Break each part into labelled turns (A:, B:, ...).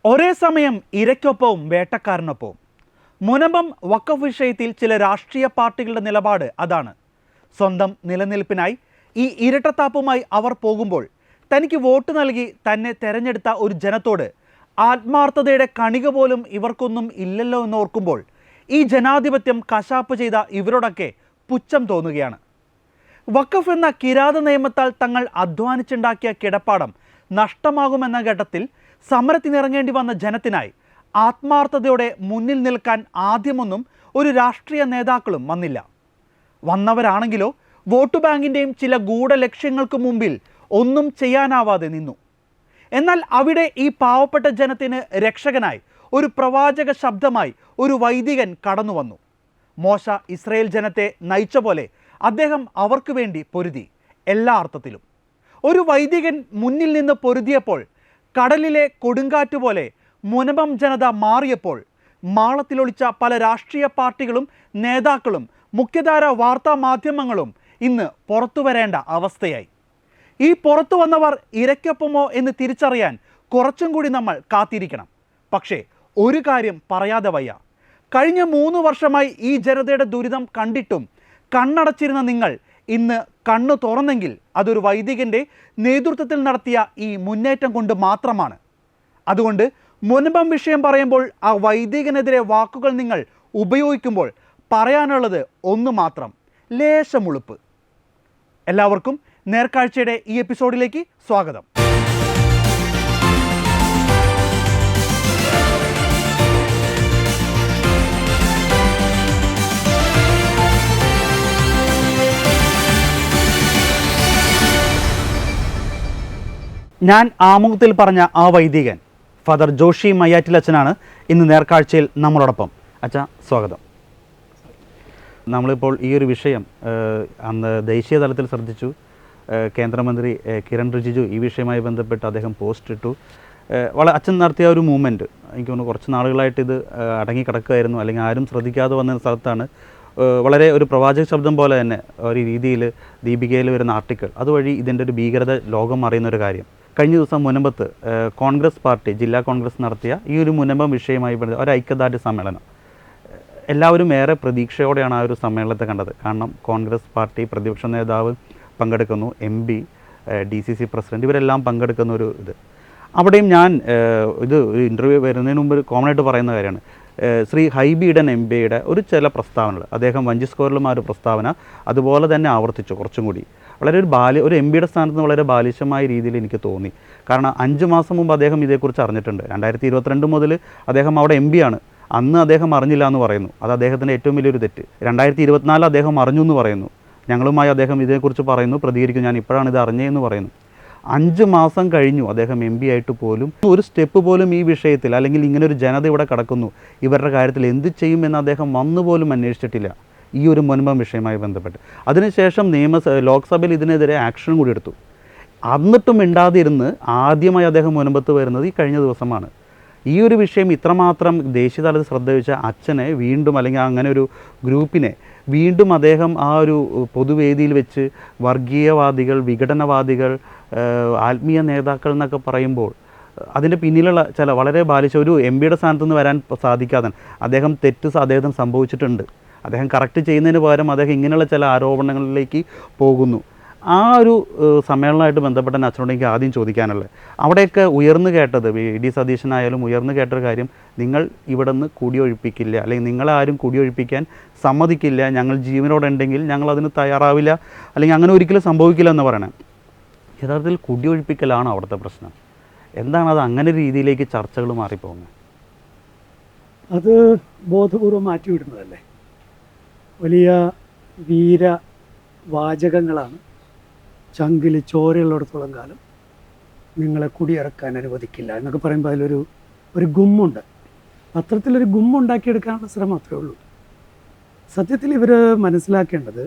A: ഒരേ സമയം ഇരയ്ക്കൊപ്പവും വേട്ടക്കാരനൊപ്പവും. മുനമ്പം വഖഫ് വിഷയത്തിൽ ചില രാഷ്ട്രീയ പാർട്ടികളുടെ നിലപാട് അതാണ്. സ്വന്തം നിലനിൽപ്പിനായി ഈ ഇരട്ടത്താപ്പുമായി അവർ പോകുമ്പോൾ തനിക്ക് വോട്ട് നൽകി തന്നെ തെരഞ്ഞെടുത്ത ഒരു ജനത്തോട് ആത്മാർത്ഥതയുടെ കണിക പോലും ഇവർക്കൊന്നും ഇല്ലല്ലോ എന്നോർക്കുമ്പോൾ ഈ ജനാധിപത്യം കശാപ്പ് ചെയ്ത ഇവരോടൊക്കെ പുച്ഛം തോന്നുകയാണ്. വഖഫ് എന്ന കിരാത നിയമത്താൽ തങ്ങൾ അധ്വാനിച്ചുണ്ടാക്കിയ കിടപ്പാടം നഷ്ടമാകുമെന്ന ഘട്ടത്തിൽ സമരത്തിനിറങ്ങേണ്ടി വന്ന ജനത്തിനായി ആത്മാർത്ഥതയോടെ മുന്നിൽ നിൽക്കാൻ ആദ്യമൊന്നും ഒരു രാഷ്ട്രീയ നേതാക്കളും വന്നില്ല. വന്നവരാണെങ്കിലോ വോട്ട് ബാങ്കിൻ്റെയും ചില ഗൂഢലക്ഷ്യങ്ങൾക്ക് മുമ്പിൽ ഒന്നും ചെയ്യാനാവാതെ നിന്നു. എന്നാൽ അവിടെ ഈ പാവപ്പെട്ട ജനത്തിന് രക്ഷകനായി ഒരു പ്രവാചക ശബ്ദമായി ഒരു വൈദികൻ കടന്നു വന്നു. മോശ ഇസ്രായേൽ ജനത്തെ നയിച്ച പോലെ അദ്ദേഹം അവർക്ക് വേണ്ടി പൊരുതി. എല്ലാ അർത്ഥത്തിലും ഒരു വൈദികൻ മുന്നിൽ നിന്ന് പൊരുതിയപ്പോൾ കടലിലെ കൊടുങ്കാറ്റ് പോലെ മുനമ്പം ജനത മാറിയപ്പോൾ മാളത്തിലൊളിച്ച പല രാഷ്ട്രീയ പാർട്ടികളും നേതാക്കളും മുഖ്യധാര വാർത്താ മാധ്യമങ്ങളും ഇന്ന് പുറത്തു വരേണ്ട അവസ്ഥയായി. ഈ പുറത്തു വന്നവർ ഇരയ്ക്കൊപ്പമോ എന്ന് തിരിച്ചറിയാൻ കുറച്ചും കൂടി നമ്മൾ കാത്തിരിക്കണം. പക്ഷേ ഒരു കാര്യം പറയാതെ വയ്യ. കഴിഞ്ഞ 3 വർഷമായി ഈ ജനതയുടെ ദുരിതം കണ്ടിട്ടും കണ്ണടച്ചിരുന്ന നിങ്ങൾ ഇന്ന് കണ്ണു തുറന്നെങ്കിൽ അതൊരു വൈദികൻ്റെ നേതൃത്വത്തിൽ നടത്തിയ ഈ മുന്നേറ്റം കൊണ്ട് മാത്രമാണ്. അതുകൊണ്ട് മുനമ്പം വിഷയം പറയുമ്പോൾ ആ വൈദികനെതിരെ വാക്കുകൾ നിങ്ങൾ ഉപയോഗിക്കുമ്പോൾ പറയാനുള്ളത് ഒന്ന് മാത്രം: ലേശമുളുപ്പ്. എല്ലാവർക്കും നേർക്കാഴ്ചയുടെ ഈ എപ്പിസോഡിലേക്ക് സ്വാഗതം. ഞാൻ ആമുഖത്തിൽ പറഞ്ഞ ആ വൈദികൻ ഫാദർ ജോഷി മയ്യാറ്റിൽ അച്ഛനാണ് ഇന്ന് നേർക്കാഴ്ചയിൽ നമ്മളോടൊപ്പം. അച്ഛാ, സ്വാഗതം. നമ്മളിപ്പോൾ ഈ ഒരു വിഷയം അന്ന് ദേശീയ തലത്തിൽ ശ്രദ്ധിച്ചു. കേന്ദ്രമന്ത്രി കിരൺ റിജിജു ഈ വിഷയവുമായി ബന്ധപ്പെട്ട് അദ്ദേഹം പോസ്റ്റ് ഇട്ടു. അച്ഛൻ നടത്തിയ ഒരു മൂവ്മെൻറ്റ് എനിക്ക് തോന്നുന്നു കുറച്ച് നാളുകളായിട്ട് ഇത് അടങ്ങിക്കിടക്കുകയായിരുന്നു, അല്ലെങ്കിൽ ആരും ശ്രദ്ധിക്കാതെ വന്ന സ്ഥലത്താണ് വളരെ ഒരു പ്രവാചക ശബ്ദം പോലെ തന്നെ ഒരു രീതിയിൽ ദീപികയിൽ വരുന്ന ആർട്ടിക്കിൾ അതുവഴി ഇതിൻ്റെ ഒരു ഭീകരത ലോകം അറിയുന്നൊരു കാര്യം. കഴിഞ്ഞ ദിവസം മുനമ്പത്ത് കോൺഗ്രസ് പാർട്ടി ജില്ലാ കോൺഗ്രസ് നടത്തിയ ഈ ഒരു മുനമ്പം വിഷയമായി ഒരു ഐക്യദാർഢ്യ സമ്മേളനം. എല്ലാവരും ഏറെ പ്രതീക്ഷയോടെയാണ് ആ ഒരു സമ്മേളനത്തെ കണ്ടത്. കാരണം കോൺഗ്രസ് പാർട്ടി പ്രതിപക്ഷ നേതാവ് പങ്കെടുക്കുന്നു, MP, DCC പ്രസിഡന്റ്, ഇവരെല്ലാം പങ്കെടുക്കുന്ന ഒരു ഇത്. അവിടെയും ഞാൻ ഇത് ഒരു ഇൻ്റർവ്യൂ വരുന്നതിന് മുമ്പ് കോമൺ ആയിട്ട് പറയുന്ന കാര്യമാണ്. ശ്രീ ഹൈബി ഈഡൻ MPയുടെ ഒരു ചില പ്രസ്താവനകൾ, അദ്ദേഹം വഞ്ചി സ്കോറിലും ആ ഒരു പ്രസ്താവന അതുപോലെ തന്നെ ആവർത്തിച്ചു. കുറച്ചും കൂടി വളരെ ഒരു MPയുടെ സ്ഥാനത്ത് നിന്ന് വളരെ ബാലിശമായ രീതിയിൽ എനിക്ക് തോന്നി. കാരണം 5 മാസം മുമ്പ് അദ്ദേഹം ഇതേക്കുറിച്ച് അറിഞ്ഞിട്ടുണ്ട്. 2022 മുതൽ അദ്ദേഹം അവിടെ MP ആണ്. അന്ന് അദ്ദേഹം അറിഞ്ഞില്ല എന്ന് പറയുന്നു. അത് അദ്ദേഹത്തിൻ്റെ ഏറ്റവും വലിയൊരു തെറ്റ്. 2024 അദ്ദേഹം അറിഞ്ഞു എന്ന് പറയുന്നു. ഞങ്ങളുമായി അദ്ദേഹം ഇതേക്കുറിച്ച് പറയുന്നു, പ്രതികരിക്കും, ഞാൻ ഇപ്പോഴാണ് ഇത് അറിഞ്ഞതെന്ന് പറയുന്നു. 5 മാസം കഴിഞ്ഞു അദ്ദേഹം MP ആയിട്ട് പോലും ഒരു സ്റ്റെപ്പ് പോലും ഈ വിഷയത്തിൽ, അല്ലെങ്കിൽ ഇങ്ങനെ ഒരു ജനത ഇവിടെ കിടക്കുന്നു, ഇവരുടെ കാര്യത്തിൽ എന്ത് ചെയ്യുമെന്ന് അദ്ദേഹം വന്നുപോലും അന്വേഷിച്ചിട്ടില്ല ഈ ഒരു മുൻപം വിഷയവുമായി ബന്ധപ്പെട്ട്. അതിനുശേഷം ലോക്സഭയിൽ ഇതിനെതിരെ ആക്ഷൻ കൂടി എടുത്തു. എന്നിട്ടും മിണ്ടാതിരുന്ന് ആദ്യമായി അദ്ദേഹം മുൻപത്ത് വരുന്നത് ഈ കഴിഞ്ഞ ദിവസമാണ്. ഈ ഒരു വിഷയം ഇത്രമാത്രം ദേശീയ തലത്തിൽ ശ്രദ്ധ വെച്ച അച്ഛനെ വീണ്ടും, അല്ലെങ്കിൽ അങ്ങനെ ഒരു ഗ്രൂപ്പിനെ വീണ്ടും അദ്ദേഹം ആ ഒരു പൊതുവേദിയിൽ വെച്ച് വർഗീയവാദികൾ, വിഘടനവാദികൾ, ആത്മീയ നേതാക്കൾ എന്നൊക്കെ പറയുമ്പോൾ അതിൻ്റെ പിന്നിലുള്ള ചില വളരെ ബാലിച്ച ഒരു MPയുടെ സ്ഥാനത്ത് നിന്ന് വരാൻ സാധിക്കാതെ അദ്ദേഹം അദ്ദേഹത്തിന് സംഭവിച്ചിട്ടുണ്ട്. അദ്ദേഹം കറക്റ്റ് ചെയ്യുന്നതിന് പകരം അദ്ദേഹം ഇങ്ങനെയുള്ള ചില ആരോപണങ്ങളിലേക്ക് പോകുന്നു. ആ ഒരു സമ്മേളനമായിട്ട് ബന്ധപ്പെട്ട അച്ഛനോട് എനിക്ക് ആദ്യം ചോദിക്കാനുള്ളത്, അവിടെയൊക്കെ ഉയർന്നു കേട്ടത് VD സതീശനായാലും ഉയർന്നു കേട്ടൊരു കാര്യം, നിങ്ങൾ ഇവിടെ നിന്ന് കുടിയൊഴിപ്പിക്കില്ല, അല്ലെങ്കിൽ നിങ്ങളാരും കുടിയൊഴിപ്പിക്കാൻ സമ്മതിക്കില്ല, ഞങ്ങൾ ജീവനോടെ ഉണ്ടെങ്കിൽ ഞങ്ങൾ അതിന് തയ്യാറാവില്ല, അല്ലെങ്കിൽ അങ്ങനെ ഒരിക്കലും സംഭവിക്കില്ല എന്ന് പറയണം. യഥാർത്ഥത്തിൽ കുടിയൊഴിപ്പിക്കലാണ് അവിടുത്തെ പ്രശ്നം. എന്താണ് അത് അങ്ങനെ രീതിയിലേക്ക് ചർച്ചകൾ മാറിപ്പോകുന്നത്?
B: അത് ബോധപൂർവം മാറ്റിവിടുന്നതല്ലേ. വലിയ വീരവാചകങ്ങളാണ്. ചങ്കിൽ ചോരയുള്ളിടത്തോളം കാലം നിങ്ങളെ കുടിയിറക്കാൻ അനുവദിക്കില്ല എന്നൊക്കെ പറയുമ്പോൾ അതിലൊരു ഗുമ്മുണ്ട്. അത്തരത്തിലൊരു ഗുമ്മുണ്ടാക്കിയെടുക്കാനുള്ള ശ്രമം അത്രേ ഉള്ളൂ. സത്യത്തിൽ ഇവർ മനസ്സിലാക്കേണ്ടത്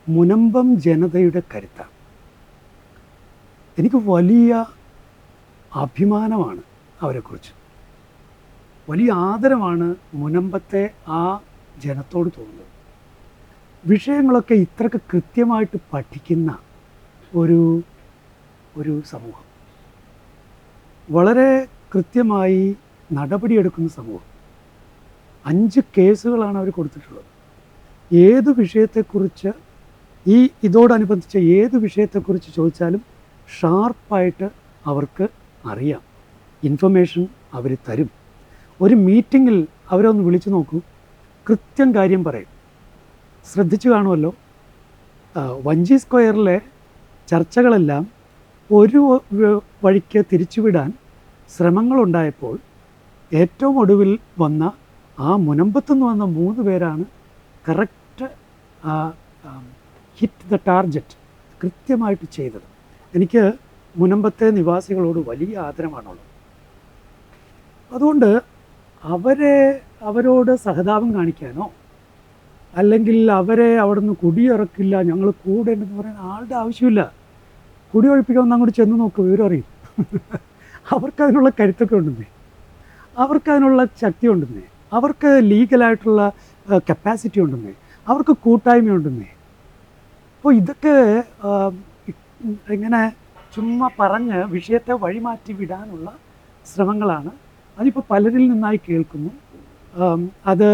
B: മുനമ്പം ജനതയുടെ കരുത്താണ്. എനിക്ക് വലിയ അഭിമാനമാണ് അവരെക്കുറിച്ച്, വലിയ ആദരവാണ് മുനമ്പത്തെ ആ ജനത്തോട് തോന്നുന്നത്. വിഷയങ്ങളൊക്കെ ഇത്രയ്ക്ക് കൃത്യമായിട്ട് പഠിക്കുന്ന ഒരു സമൂഹം, വളരെ കൃത്യമായി നടപടിയെടുക്കുന്ന സമൂഹം. 5 കേസുകളാണ് അവർ കൊടുത്തിട്ടുള്ളത്. ഏത് വിഷയത്തെക്കുറിച്ച് ഇതോടനുബന്ധിച്ച് ഏത് വിഷയത്തെക്കുറിച്ച് ചോദിച്ചാലും ഷാർപ്പായിട്ട് അവർക്ക് അറിയാം. ഇൻഫർമേഷൻ അവർ തരും. ഒരു മീറ്റിങ്ങിൽ അവരൊന്ന് വിളിച്ചു നോക്കൂ, കൃത്യം കാര്യം പറയും. ശ്രദ്ധിച്ചു കാണുമല്ലോ, വഞ്ചി സ്ക്വയറിലെ ചർച്ചകളെല്ലാം ഒരു വഴിക്ക് തിരിച്ചുവിടാൻ ശ്രമങ്ങളുണ്ടായപ്പോൾ ഏറ്റവും ഒടുവിൽ വന്ന മുനമ്പത്തുനിന്ന് വന്ന 3 പേരാണ് കറക്റ്റ് ഹിറ്റ് ദ ടാർഗറ്റ് കൃത്യമായിട്ട് ചെയ്തത്. എനിക്ക് മുനമ്പത്തെ നിവാസികളോട് വലിയ ആദരവാണുള്ളത്. അതുകൊണ്ട് അവരോട് സഹതാപം കാണിക്കാനോ അല്ലെങ്കിൽ അവരെ അവിടെ നിന്ന് കുടിയിറക്കില്ല, ഞങ്ങൾ കൂടെ ഉണ്ടെന്ന് പറയാൻ ആളുടെ ആവശ്യമില്ല. കുടിയൊഴിപ്പിക്കാമെന്ന് അങ്ങോട്ട് ചെന്ന് നോക്ക്, വിവരം അറിയും. അവർക്കതിനുള്ള കരുത്തൊക്കെ ഉണ്ടെന്നേ, അവർക്കതിനുള്ള ശക്തി ഉണ്ടെന്നേ, അവർക്ക് ലീഗലായിട്ടുള്ള കപ്പാസിറ്റി ഉണ്ടെന്നേ, അവർക്ക് കൂട്ടായ്മയുണ്ടെന്നേ. അപ്പോൾ ഇതൊക്കെ ഇങ്ങനെ ചുമ്മാ പറഞ്ഞ് വിഷയത്തെ വഴിമാറ്റി വിടാനുള്ള ശ്രമങ്ങളാണ്. അതിപ്പോൾ പലരിൽ നിന്നായി കേൾക്കുന്നു. അത്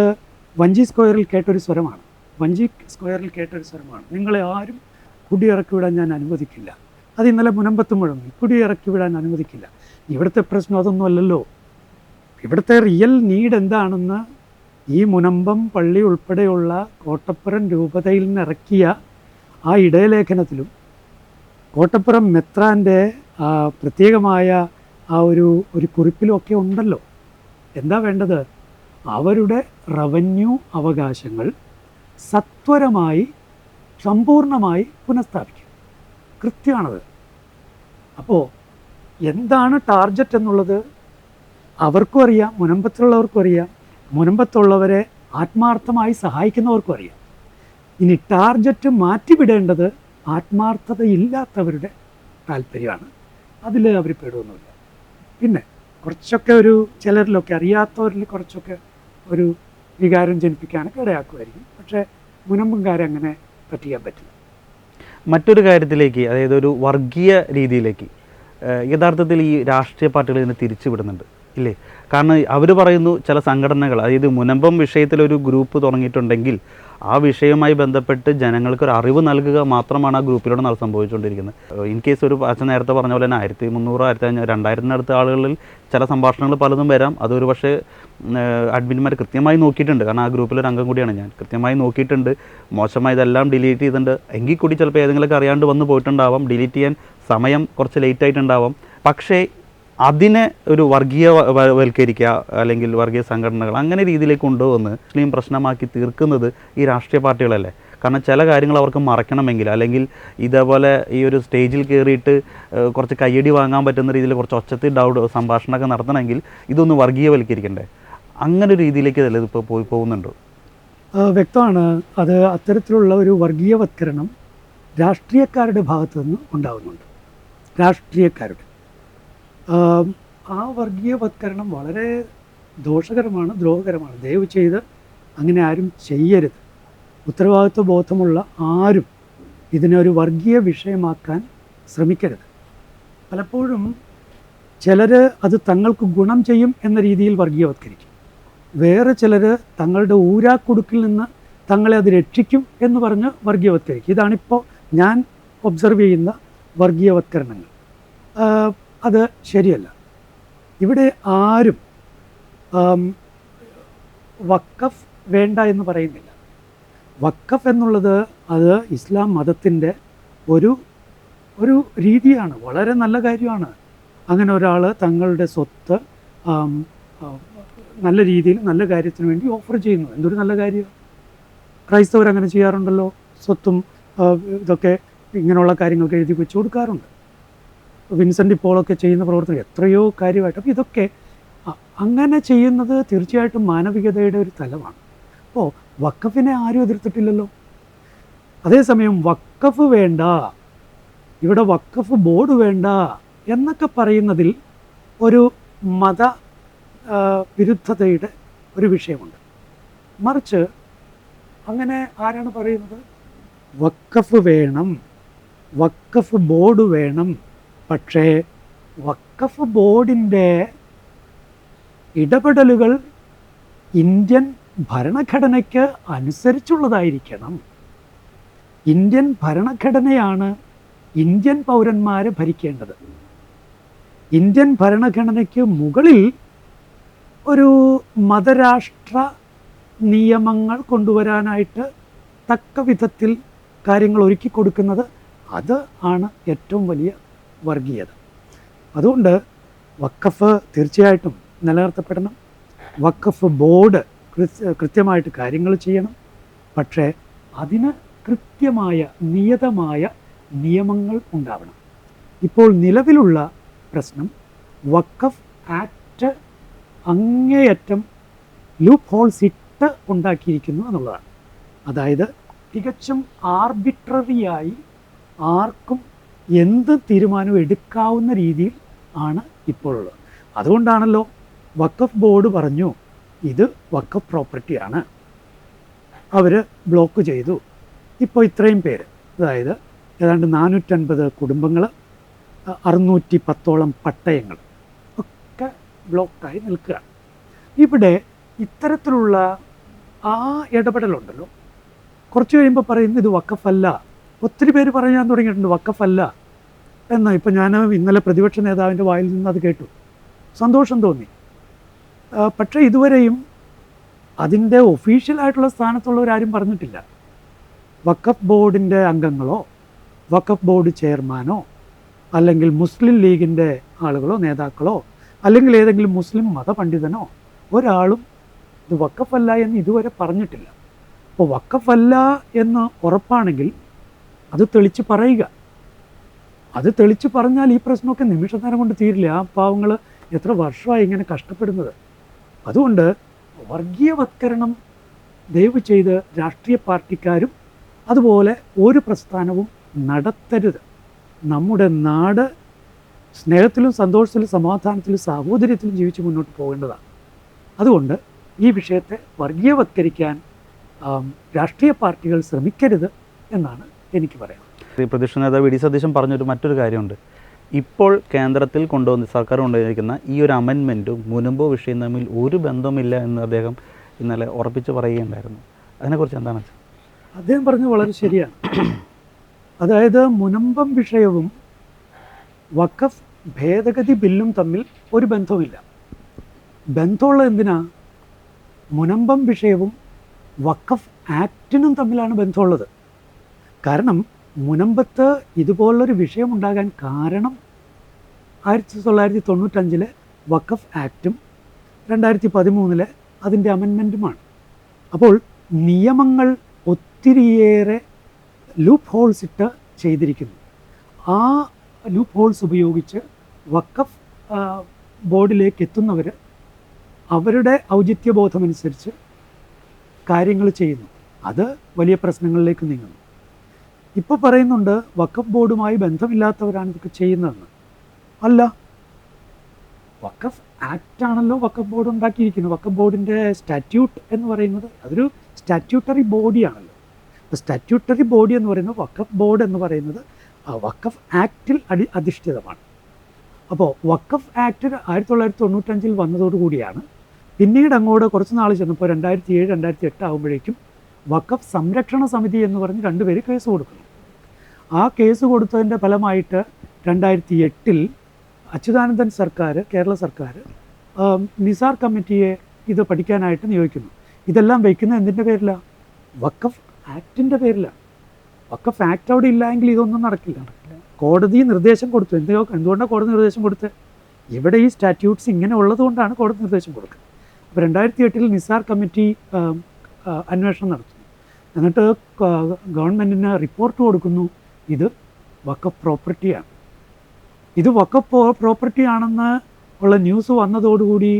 B: വഞ്ചി സ്ക്വയറിൽ കേട്ടൊരു സ്വരമാണ്. നിങ്ങളെ ആരും കുടിയിറക്കി വിടാൻ ഞാൻ അനുവദിക്കില്ല. അത് ഇന്നലെ മുനമ്പത്ത് മുഴങ്ങി, കുടിയിറക്കി വിടാൻ അനുവദിക്കില്ല. ഇവിടുത്തെ പ്രശ്നം അതൊന്നും അല്ലല്ലോ. ഇവിടുത്തെ റിയൽ നീഡ് എന്താണെന്ന് ഈ മുനമ്പം പള്ളി ഉൾപ്പെടെയുള്ള കോട്ടപ്പുറം രൂപതയിൽ നിന്ന് ഇറക്കിയ ആ ഇടയലേഖനത്തിലും കോട്ടപ്പുറം മെത്രാൻ്റെ പ്രത്യേകമായ ഒരു കുറിപ്പിലും ഒക്കെ ഉണ്ടല്ലോ. എന്താ വേണ്ടത്? അവരുടെ റവന്യൂ അവകാശങ്ങൾ സത്വരമായി സമ്പൂർണമായി പുനഃസ്ഥാപിക്കും. കൃത്യമാണത്. അപ്പോൾ എന്താണ് ടാർഗറ്റ് എന്നുള്ളത് അവർക്കും അറിയാം, മുനമ്പത്തിലുള്ളവർക്കും അറിയാം, മുനമ്പത്തുള്ളവരെ ആത്മാർത്ഥമായി സഹായിക്കുന്നവർക്കും അറിയാം. ഇനി ടാർഗറ്റ് മാറ്റിവിടേണ്ടത് ആത്മാർത്ഥതയില്ലാത്തവരുടെ താല്പര്യമാണ്. അതിൽ അവർ പെടുകയൊന്നുമില്ല. പിന്നെ കുറച്ചൊക്കെ ചിലരിലൊക്കെ അറിയാത്തവരിൽ കുറച്ചൊക്കെ ഒരു വികാരം ജനിപ്പിക്കാനൊക്കെ ഇടയാക്കുമായിരിക്കും. പക്ഷേ മുനമ്പുംകാരെ അങ്ങനെ പറ്റിക്കാൻ പറ്റില്ല.
A: മറ്റൊരു കാര്യത്തിലേക്ക്, അതായത് ഒരു വർഗീയ രീതിയിലേക്ക് യഥാർത്ഥത്തിൽ ഈ രാഷ്ട്രീയ പാർട്ടികൾ ഇതിനെ തിരിച്ചു വിടുന്നുണ്ട് ഇല്ലേ? കാരണം അവർ പറയുന്നു ചില സംഘടനകൾ, അതായത് മുനമ്പം വിഷയത്തിലൊരു ഗ്രൂപ്പ് തുടങ്ങിയിട്ടുണ്ടെങ്കിൽ ആ വിഷയവുമായി ബന്ധപ്പെട്ട് ജനങ്ങൾക്ക് ഒരു അറിവ് നൽകുക മാത്രമാണ് ആ ഗ്രൂപ്പിലൂടെ സംഭവിച്ചുകൊണ്ടിരിക്കുന്നത്. ഇൻ കേസ് ഒരു അച്ഛൻ നേരത്തെ പറഞ്ഞ പോലെ തന്നെ 1300, 2000 ആളുകളിൽ ചില സംഭാഷണങ്ങൾ പലതും വരാം. അതൊരു പക്ഷേ അഡ്മിന്മാർ കൃത്യമായി നോക്കിയിട്ടുണ്ട്. കാരണം ആ ഗ്രൂപ്പിലൊരു അംഗം കൂടിയാണ് ഞാൻ. കൃത്യമായി നോക്കിയിട്ടുണ്ട്. മോശമായി ഇതെല്ലാം ഡിലീറ്റ് ചെയ്തിട്ടുണ്ട്. എങ്കിൽ കൂടി ചിലപ്പോൾ ഏതെങ്കിലുമൊക്കെ അറിയാണ്ട് വന്ന് പോയിട്ടുണ്ടാവാം. ഡിലീറ്റ് ചെയ്യാൻ സമയം കുറച്ച് ലേറ്റ് ആയിട്ടുണ്ടാവാം. പക്ഷേ അതിനെ ഒരു വർഗീയവൽക്കരിക്കുക അല്ലെങ്കിൽ വർഗീയ സംഘടനകൾ അങ്ങനെ രീതിയിലേക്ക് കൊണ്ടുവന്ന് മുസ്ലിം പ്രശ്നമാക്കി തീർക്കുന്നത് ഈ രാഷ്ട്രീയ പാർട്ടികളല്ലേ? കാരണം ചില കാര്യങ്ങൾ അവർക്ക് മറക്കണമെങ്കിൽ, അല്ലെങ്കിൽ ഇതേപോലെ ഈ ഒരു സ്റ്റേജിൽ കയറിയിട്ട് കുറച്ച് കയ്യടി വാങ്ങാൻ പറ്റുന്ന രീതിയിൽ കുറച്ച് ഒച്ചത്തിൽ സംഭാഷണമൊക്കെ നടത്തണമെങ്കിൽ ഇതൊന്ന് വർഗീയവൽക്കരിക്കണ്ടേ? അങ്ങനെ ഒരു രീതിയിലേക്ക് അല്ലേ ഇതിപ്പോൾ പോകുന്നുണ്ടോ?
B: വ്യക്തമാണ്. അത് അത്തരത്തിലുള്ള ഒരു വർഗീയവത്കരണം രാഷ്ട്രീയക്കാരുടെ ഭാഗത്തു നിന്ന് ഉണ്ടാകുന്നുണ്ട്. രാഷ്ട്രീയക്കാരുടെ ആ വർഗീയവത്കരണം വളരെ ദോഷകരമാണ്, ദ്രോഹകരമാണ്. ദയവ് ചെയ്ത് അങ്ങനെ ആരും ചെയ്യരുത്. ഉത്തരവാദിത്വ ബോധമുള്ള ആരും ഇതിനൊരു വർഗീയ വിഷയമാക്കാൻ ശ്രമിക്കരുത്. പലപ്പോഴും ചിലർ അത് തങ്ങൾക്ക് ഗുണം ചെയ്യും എന്ന രീതിയിൽ വർഗീയവത്കരിക്കും. വേറെ ചിലർ തങ്ങളുടെ ഊരാക്കുടുക്കിൽ നിന്ന് തങ്ങളെ അത് രക്ഷിക്കും എന്ന് പറഞ്ഞ് വർഗീയവത്കരിക്കും. ഇതാണിപ്പോൾ ഞാൻ ഒബ്സർവ് ചെയ്യുന്ന വർഗീയവത്കരണങ്ങൾ. അത് ശരിയല്ല. ഇവിടെ ആരും വഖഫ് വേണ്ട എന്ന് പറയുന്നില്ല. വഖഫ് എന്നുള്ളത് അത് ഇസ്ലാം മതത്തിൻ്റെ ഒരു രീതിയാണ്. വളരെ നല്ല കാര്യമാണ്. അങ്ങനെ ഒരാൾ തങ്ങളുടെ സ്വത്ത് നല്ല രീതിയിൽ നല്ല കാര്യത്തിന് വേണ്ടി ഓഫർ ചെയ്യുന്നു. എന്തൊരു നല്ല കാര്യമാണ്. ക്രൈസ്തവർ അങ്ങനെ ചെയ്യാറുണ്ടല്ലോ. സ്വത്തും ഇതൊക്കെ ഇങ്ങനെയുള്ള കാര്യങ്ങൾക്ക് എഴുതി വെച്ച് കൊടുക്കാറുണ്ട്. വിൻസെൻ്റ് പോളൊക്കെ ചെയ്യുന്ന പ്രവർത്തനം എത്രയോ കാര്യമായിട്ട്. അപ്പോൾ ഇതൊക്കെ അങ്ങനെ ചെയ്യുന്നത് തീർച്ചയായിട്ടും മാനവികതയുടെ ഒരു തലമാണ്. അപ്പോൾ വഖഫിനെ ആരും എതിർത്തിട്ടില്ലല്ലോ. അതേസമയം വഖഫ് വേണ്ട, ഇവിടെ വഖഫ് ബോർഡ് വേണ്ട എന്നൊക്കെ പറയുന്നതിൽ ഒരു മത വിരുദ്ധതയുടെ ഒരു വിഷയമുണ്ട്. മറിച്ച് അങ്ങനെ ആരാണ് പറയുന്നത്? വഖഫ് വേണം, വഖഫ് ബോർഡ് വേണം. പക്ഷേ വഖഫ് ബോർഡിൻ്റെ ഇടപെടലുകൾ ഇന്ത്യൻ ഭരണഘടനയ്ക്ക് അനുസരിച്ചുള്ളതായിരിക്കണം. ഇന്ത്യൻ ഭരണഘടനയാണ് ഇന്ത്യൻ പൗരന്മാരെ ഭരിക്കേണ്ടത്. ഇന്ത്യൻ ഭരണഘടനയ്ക്ക് മുകളിൽ ഒരു മതരാഷ്ട്ര നിയമങ്ങൾ കൊണ്ടുവരാനായിട്ട് തക്ക വിധത്തിൽ കാര്യങ്ങൾ ഒരുക്കി കൊടുക്കുന്നത്, അത് ആണ് ഏറ്റവും വലിയ വർഗീയത. അതുകൊണ്ട് വഖഫ് തീർച്ചയായിട്ടും നിലനിർത്തപ്പെടണം. വഖഫ് ബോർഡ് കൃത്യമായിട്ട് കാര്യങ്ങൾ ചെയ്യണം. പക്ഷേ അതിന് കൃത്യമായ നിയതമായ നിയമങ്ങൾ ഉണ്ടാവണം. ഇപ്പോൾ നിലവിലുള്ള പ്രശ്നം വഖഫ് ആക്ട് അങ്ങേയറ്റം ലൂപ്പ് ഹോൾസ് ഇട്ട് ഉണ്ടാക്കിയിരിക്കുന്നു എന്നുള്ളതാണ്. അതായത് തികച്ചും ആർബിട്രറിയായി ആർക്കും എന്ത് തീരുമാനവും എടുക്കാവുന്ന രീതിയിൽ ആണ് ഇപ്പോഴുള്ളത്. അതുകൊണ്ടാണല്ലോ വഖഫ് ബോർഡ് പറഞ്ഞു ഇത് വഖഫ് പ്രോപ്പർട്ടിയാണ്. അവർ ബ്ലോക്ക് ചെയ്തു. ഇപ്പോൾ ഇത്രയും പേര്, അതായത് ഏതാണ്ട് 450 കുടുംബങ്ങൾ, 610ഓളം പട്ടയങ്ങൾ ഒക്കെ ബ്ലോക്കായി നിൽക്കുകയാണ്. ഇവിടെ ഇത്തരത്തിലുള്ള ആ ഇടപെടലുണ്ടല്ലോ, കുറച്ച് കഴിയുമ്പോൾ പറയുന്നത് ഇത് വഖഫല്ല. ഒത്തിരി പേര് പറയാൻ തുടങ്ങിയിട്ടുണ്ട് വഖഫല്ല എന്ന്. ഇപ്പം ഞാൻ ഇന്നലെ പ്രതിപക്ഷ നേതാവിൻ്റെ വായിൽ നിന്ന് അത് കേട്ടു, സന്തോഷം തോന്നി. പക്ഷേ ഇതുവരെയും അതിൻ്റെ ഒഫീഷ്യലായിട്ടുള്ള സ്ഥാനത്തുള്ളവരാരും പറഞ്ഞിട്ടില്ല. വഖഫ് ബോർഡിൻ്റെ അംഗങ്ങളോ വഖഫ് ബോർഡ് ചെയർമാനോ അല്ലെങ്കിൽ മുസ്ലിം ലീഗിൻ്റെ ആളുകളോ നേതാക്കളോ അല്ലെങ്കിൽ ഏതെങ്കിലും മുസ്ലിം മതപണ്ഡിതനോ ഒരാളും ഇത് വഖഫല്ല എന്ന് ഇതുവരെ പറഞ്ഞിട്ടില്ല. അപ്പോൾ വഖഫല്ല എന്ന് ഉറപ്പാണെങ്കിൽ അത് തെളിച്ച് പറയുക. അത് തെളിച്ച് പറഞ്ഞാൽ ഈ പ്രശ്നമൊക്കെ നിമിഷനേരം കൊണ്ട് തീരില്ല. ആ പാവങ്ങൾ എത്ര വർഷമായി ഇങ്ങനെ കഷ്ടപ്പെടുന്നത്. അതുകൊണ്ട് വർഗീയവത്കരണം ദയവ് ചെയ്ത് രാഷ്ട്രീയ പാർട്ടിക്കാരും അതുപോലെ ഒരു പ്രസ്ഥാനവും നടത്തരുത്. നമ്മുടെ നാട് സ്നേഹത്തിലും സന്തോഷത്തിലും സമാധാനത്തിലും സാഹോദര്യത്തിലും ജീവിച്ച് മുന്നോട്ട് പോകേണ്ടതാണ്. അതുകൊണ്ട് ഈ വിഷയത്തെ വർഗീയവത്കരിക്കാൻ രാഷ്ട്രീയ പാർട്ടികൾ ശ്രമിക്കരുത് എന്നാണ് എനിക്ക് പറയാം.
A: പ്രതിപക്ഷ നേതാവ് വി ഡി സതീശൻ പറഞ്ഞൊരു മറ്റൊരു കാര്യമുണ്ട്. ഇപ്പോൾ കേന്ദ്രത്തിൽ സർക്കാർ കൊണ്ടുവന്നിരിക്കുന്ന ഈ ഒരു അമെൻമെൻറ്റും മുനമ്പോ വിഷയം തമ്മിൽ ഒരു ബന്ധമില്ല എന്ന് അദ്ദേഹം ഇന്നലെ ഉറപ്പിച്ച് പറയുകയുണ്ടായിരുന്നു. അതിനെക്കുറിച്ച് എന്താണ്?
B: അദ്ദേഹം പറഞ്ഞത് വളരെ ശരിയാണ്. അതായത് മുനമ്പം വിഷയവും വഖഫ് ഭേദഗതി ബില്ലും തമ്മിൽ ഒരു ബന്ധവുമില്ല. ബന്ധമുള്ളത് എന്തിനാ? മുനമ്പം വിഷയവും വഖഫ് ആക്ടിനും തമ്മിലാണ് ബന്ധമുള്ളത്. കാരണം മുനമ്പത്ത് ഇതുപോലൊരു വിഷയമുണ്ടാകാൻ കാരണം 1995 വഖഫ് ആക്റ്റും 2013 അതിൻ്റെ അമെൻമെൻറ്റുമാണ്. അപ്പോൾ നിയമങ്ങൾ ഒത്തിരിയേറെ ലൂപ്പ് ഹോൾസ് ഇട്ട് ചെയ്തിരിക്കുന്നു. ആ ലൂപ്പ് ഹോൾസ് ഉപയോഗിച്ച് വഖഫ് ബോർഡിലേക്ക് എത്തുന്നവർ അവരുടെ ഔചിത്യബോധമനുസരിച്ച് കാര്യങ്ങൾ ചെയ്യുന്നു. അത് വലിയ പ്രശ്നങ്ങളിലേക്ക് നീങ്ങുന്നു. ഇപ്പോൾ പറയുന്നുണ്ട് വഖഫ് ബോർഡുമായി ബന്ധമില്ലാത്തവരാണ് ഇതൊക്കെ ചെയ്യുന്നതെന്ന്. അല്ല, വഖഫ് ആക്റ്റാണല്ലോ വഖഫ് ബോർഡ് ഉണ്ടാക്കിയിരിക്കുന്നത്. വഖഫ് ബോർഡിൻ്റെ സ്റ്റാറ്റ്യൂട്ട് എന്ന് പറയുന്നത് അതൊരു സ്റ്റാറ്റ്യൂട്ടറി ബോഡിയാണല്ലോ. അപ്പോൾ സ്റ്റാറ്റ്യൂട്ടറി ബോഡി എന്ന് പറയുന്നത് വഖഫ് ബോർഡ് എന്ന് പറയുന്നത് വഖഫ് ആക്റ്റിൽ അധിഷ്ഠിതമാണ്. അപ്പോൾ വഖഫ് ആക്ട് 1995 വന്നതോടുകൂടിയാണ് പിന്നീട് അങ്ങോട്ട് കുറച്ച് നാൾ ചെന്നപ്പോൾ 2007, 2008 ആകുമ്പോഴേക്കും വഖഫ് സംരക്ഷണ സമിതി എന്ന് പറഞ്ഞ് 2 പേര് കേസ് കൊടുക്കുന്നു. ആ കേസ് കൊടുത്തതിൻ്റെ ഫലമായിട്ട് 2008 അച്യുതാനന്ദൻ സർക്കാർ, കേരള സർക്കാർ നിസാർ കമ്മിറ്റിയെ ഇത് പഠിക്കാനായിട്ട് നിയോഗിക്കുന്നു. ഇതെല്ലാം വയ്ക്കുന്നത് എന്തിൻ്റെ പേരിലാണ്? വഖഫ് ആക്ടിൻ്റെ പേരിലാണ്. വഖഫ് ആക്ട് അവിടെ ഇല്ലെങ്കിൽ ഇതൊന്നും നടക്കില്ല. കോടതി നിർദ്ദേശം കൊടുത്തു. എന്തുകൊണ്ടാണ് കോടതി നിർദ്ദേശം കൊടുത്തത്? ഇവിടെ ഈ സ്റ്റാറ്റ്യൂട്ട്സ് ഇങ്ങനെ ഉള്ളതുകൊണ്ടാണ് കോടതി നിർദ്ദേശം കൊടുക്കുന്നത്. അപ്പോൾ 2008 നിസാർ കമ്മിറ്റി അന്വേഷണം നടത്തുന്നു. എന്നിട്ട് ഗവൺമെൻറ്റിന് റിപ്പോർട്ട് കൊടുക്കുന്നു, ഇത് വഖഫ് പ്രോപ്പർട്ടിയാണ്. ഇത് വഖഫ് പ്രോപ്പർട്ടി ആണെന്ന് ഉള്ള ന്യൂസ് വന്നതോടുകൂടി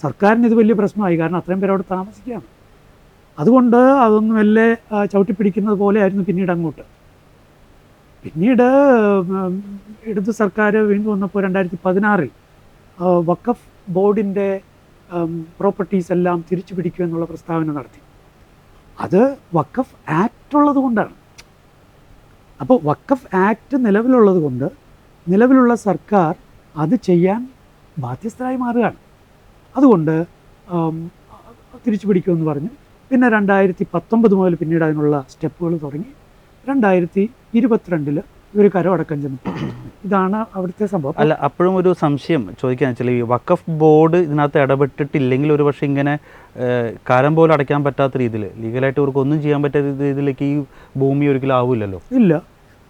B: സർക്കാരിന് ഇത് വലിയ പ്രശ്നമായി. കാരണം അത്രയും പേര് അവിടെ താമസിക്കുകയാണ്. അതുകൊണ്ട് അതൊന്നും എല്ലാം ചവിട്ടിപ്പിടിക്കുന്നത് പോലെ ആയിരുന്നു പിന്നീട് അങ്ങോട്ട്. പിന്നീട് ഇടത് സർക്കാർ വീണ്ടും വന്നപ്പോൾ 2016 വഖഫ് ബോർഡിൻ്റെ പ്രോപ്പർട്ടീസ് എല്ലാം തിരിച്ചു പിടിക്കുക എന്നുള്ള പ്രസ്താവന നടത്തി. അത് വഖഫ് ആക്ട് ഉള്ളത് കൊണ്ടാണ്. അപ്പോൾ വഖഫ് ആക്ട് നിലവിലുള്ളത് കൊണ്ട് നിലവിലുള്ള സർക്കാർ അത് ചെയ്യാൻ ബാധ്യസ്ഥരായി മാറുകയാണ്. അതുകൊണ്ട് തിരിച്ചു പിടിക്കുമെന്ന് പറഞ്ഞു. പിന്നെ 2019 മുതൽ പിന്നീട് അതിനുള്ള സ്റ്റെപ്പുകൾ തുടങ്ങി. 2022 ഇവർ കരമടക്കം ചെന്നു. ഇതാണ് അവിടുത്തെ സംഭവം.
A: അല്ല, അപ്പോഴും ഒരു സംശയം ചോദിക്കാന്ന് വെച്ചാൽ, ഈ വഖഫ് ബോർഡ് ഇതിനകത്ത് ഇടപെട്ടിട്ടില്ലെങ്കിൽ ഒരു പക്ഷേ ഇങ്ങനെ കാലം പോലും അടയ്ക്കാൻ പറ്റാത്ത രീതിയിൽ, ലീഗലായിട്ട് ഇവർക്ക് ഒന്നും ചെയ്യാൻ പറ്റാത്ത രീതിയിലേക്ക് ഈ ഭൂമി ഒരിക്കലും ആവില്ലല്ലോ.
B: ഇല്ല,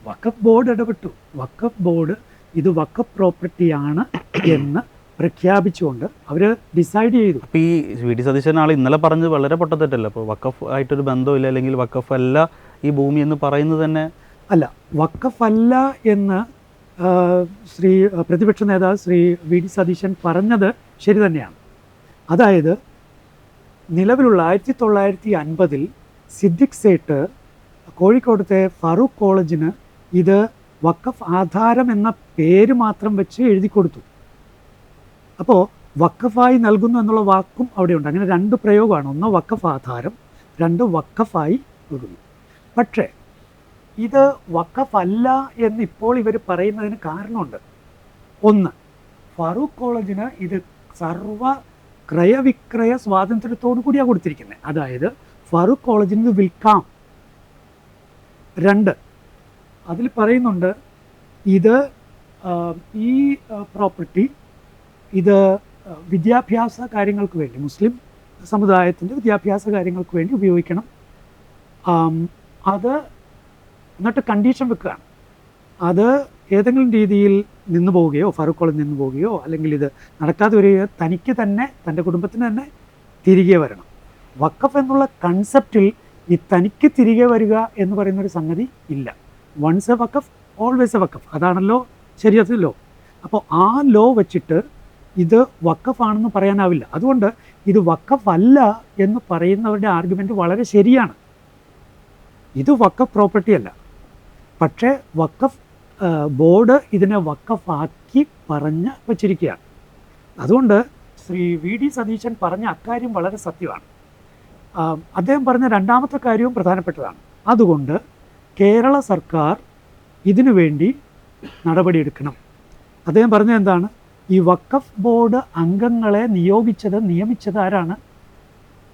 B: വഖഫ് ബോർഡ് ഇടപെട്ടു. വഖഫ് ബോർഡ് ഇത് വഖഫ് പ്രോപ്പർട്ടിയാണ് എന്ന് പ്രഖ്യാപിച്ചുകൊണ്ട് അവർ ഡിസൈഡ് ചെയ്തു.
A: അപ്പോൾ ഈ വി.ഡി. സതീശൻ ആൾ ഇന്നലെ പറഞ്ഞത് വളരെ പൊട്ടത്തെറ്റല്ല. അപ്പോൾ വഖഫ് ആയിട്ടൊരു ബന്ധമില്ല, അല്ലെങ്കിൽ വഖഫ് അല്ല ഈ ഭൂമി എന്ന് പറയുന്നത് തന്നെ
B: അല്ല. വഖഫ് അല്ല എന്ന് പ്രതിപക്ഷ നേതാവ് ശ്രീ വി.ഡി. സതീശൻ പറഞ്ഞത് ശരി തന്നെയാണ്. അതായത് നിലവിലുള്ള 1950 സിദ്ദിഖ് സേട്ട് കോഴിക്കോടത്തെ ഫറൂഖ് കോളേജിന് ഇത് വഖഫ് ആധാരം എന്ന പേര് മാത്രം വെച്ച് എഴുതി കൊടുത്തു. അപ്പോൾ വഖഫായി നൽകുന്നു എന്നുള്ള വാക്കും അവിടെയുണ്ട്. അങ്ങനെ രണ്ട് പ്രയോഗമാണ്. ഒന്ന് വഖഫ് ആധാരം, രണ്ട് വഖഫായി നൽകുന്നു. പക്ഷേ ഇത് വഖഫ് അല്ല എന്നിപ്പോൾ ഇവർ പറയുന്നതിന് കാരണമുണ്ട്. ഒന്ന്, ഫറൂഖ് കോളേജിന് ഇത് സർവ ക്രയവിക്രയ സ്വാതന്ത്ര്യത്തോടു കൂടിയാണ് കൊടുത്തിരിക്കുന്നത്. അതായത് ഫറൂഖ് കോളേജിന് ഇത് വിൽക്കാം. രണ്ട്, അതിൽ പറയുന്നുണ്ട് ഇത് ഈ പ്രോപ്പർട്ടി ഇത് വിദ്യാഭ്യാസ കാര്യങ്ങൾക്ക് വേണ്ടി, മുസ്ലിം സമുദായത്തിൻ്റെ വിദ്യാഭ്യാസ കാര്യങ്ങൾക്ക് വേണ്ടി ഉപയോഗിക്കണം. അത് എന്നിട്ട് കണ്ടീഷൻ വെക്കുകയാണ്, അത് ഏതെങ്കിലും രീതിയിൽ നിന്നു പോവുകയോ ഫറൂഖ് കോളേജ് നിന്നു പോവുകയോ അല്ലെങ്കിൽ ഇത് നടക്കാതെ വരികയോ തനിക്ക് തന്നെ തൻ്റെ കുടുംബത്തിന് തന്നെ തിരികെ വരണം. വഖഫ് എന്നുള്ള കൺസെപ്റ്റിൽ ഈ തനിക്ക് തിരികെ വരിക എന്ന് പറയുന്നൊരു സംഗതി ഇല്ല. Once a waqf always a waqf, അതാണല്ലോ ശരിയത്ത് ലോ. അപ്പോൾ ആ ലോ വെച്ചിട്ട് ഇത് വഖഫ് ആണെന്ന് പറയാനാവില്ല. അതുകൊണ്ട് ഇത് വഖഫ് അല്ല എന്ന് പറയുന്നവരുടെ ആർഗ്യുമെൻറ്റ് വളരെ ശരിയാണ്. ഇത് വഖഫ് പ്രോപ്പർട്ടി അല്ല. പക്ഷേ വഖഫ് ബോർഡ് ഇതിനെ വഖഫാക്കി പറഞ്ഞ് വച്ചിരിക്കുകയാണ്. അതുകൊണ്ട് ശ്രീ വി.ഡി. സതീശൻ പറഞ്ഞ അക്കാര്യം വളരെ സത്യമാണ്. അദ്ദേഹം പറഞ്ഞ രണ്ടാമത്തെ കാര്യവും പ്രധാനപ്പെട്ടതാണ്. അതുകൊണ്ട് കേരള സർക്കാർ ഇതിനു വേണ്ടി നടപടിയെടുക്കണം. അദ്ദേഹം പറഞ്ഞത് എന്താണ്? ഈ വഖഫ് ബോർഡ് അംഗങ്ങളെ നിയമിച്ചത് ആരാണ്?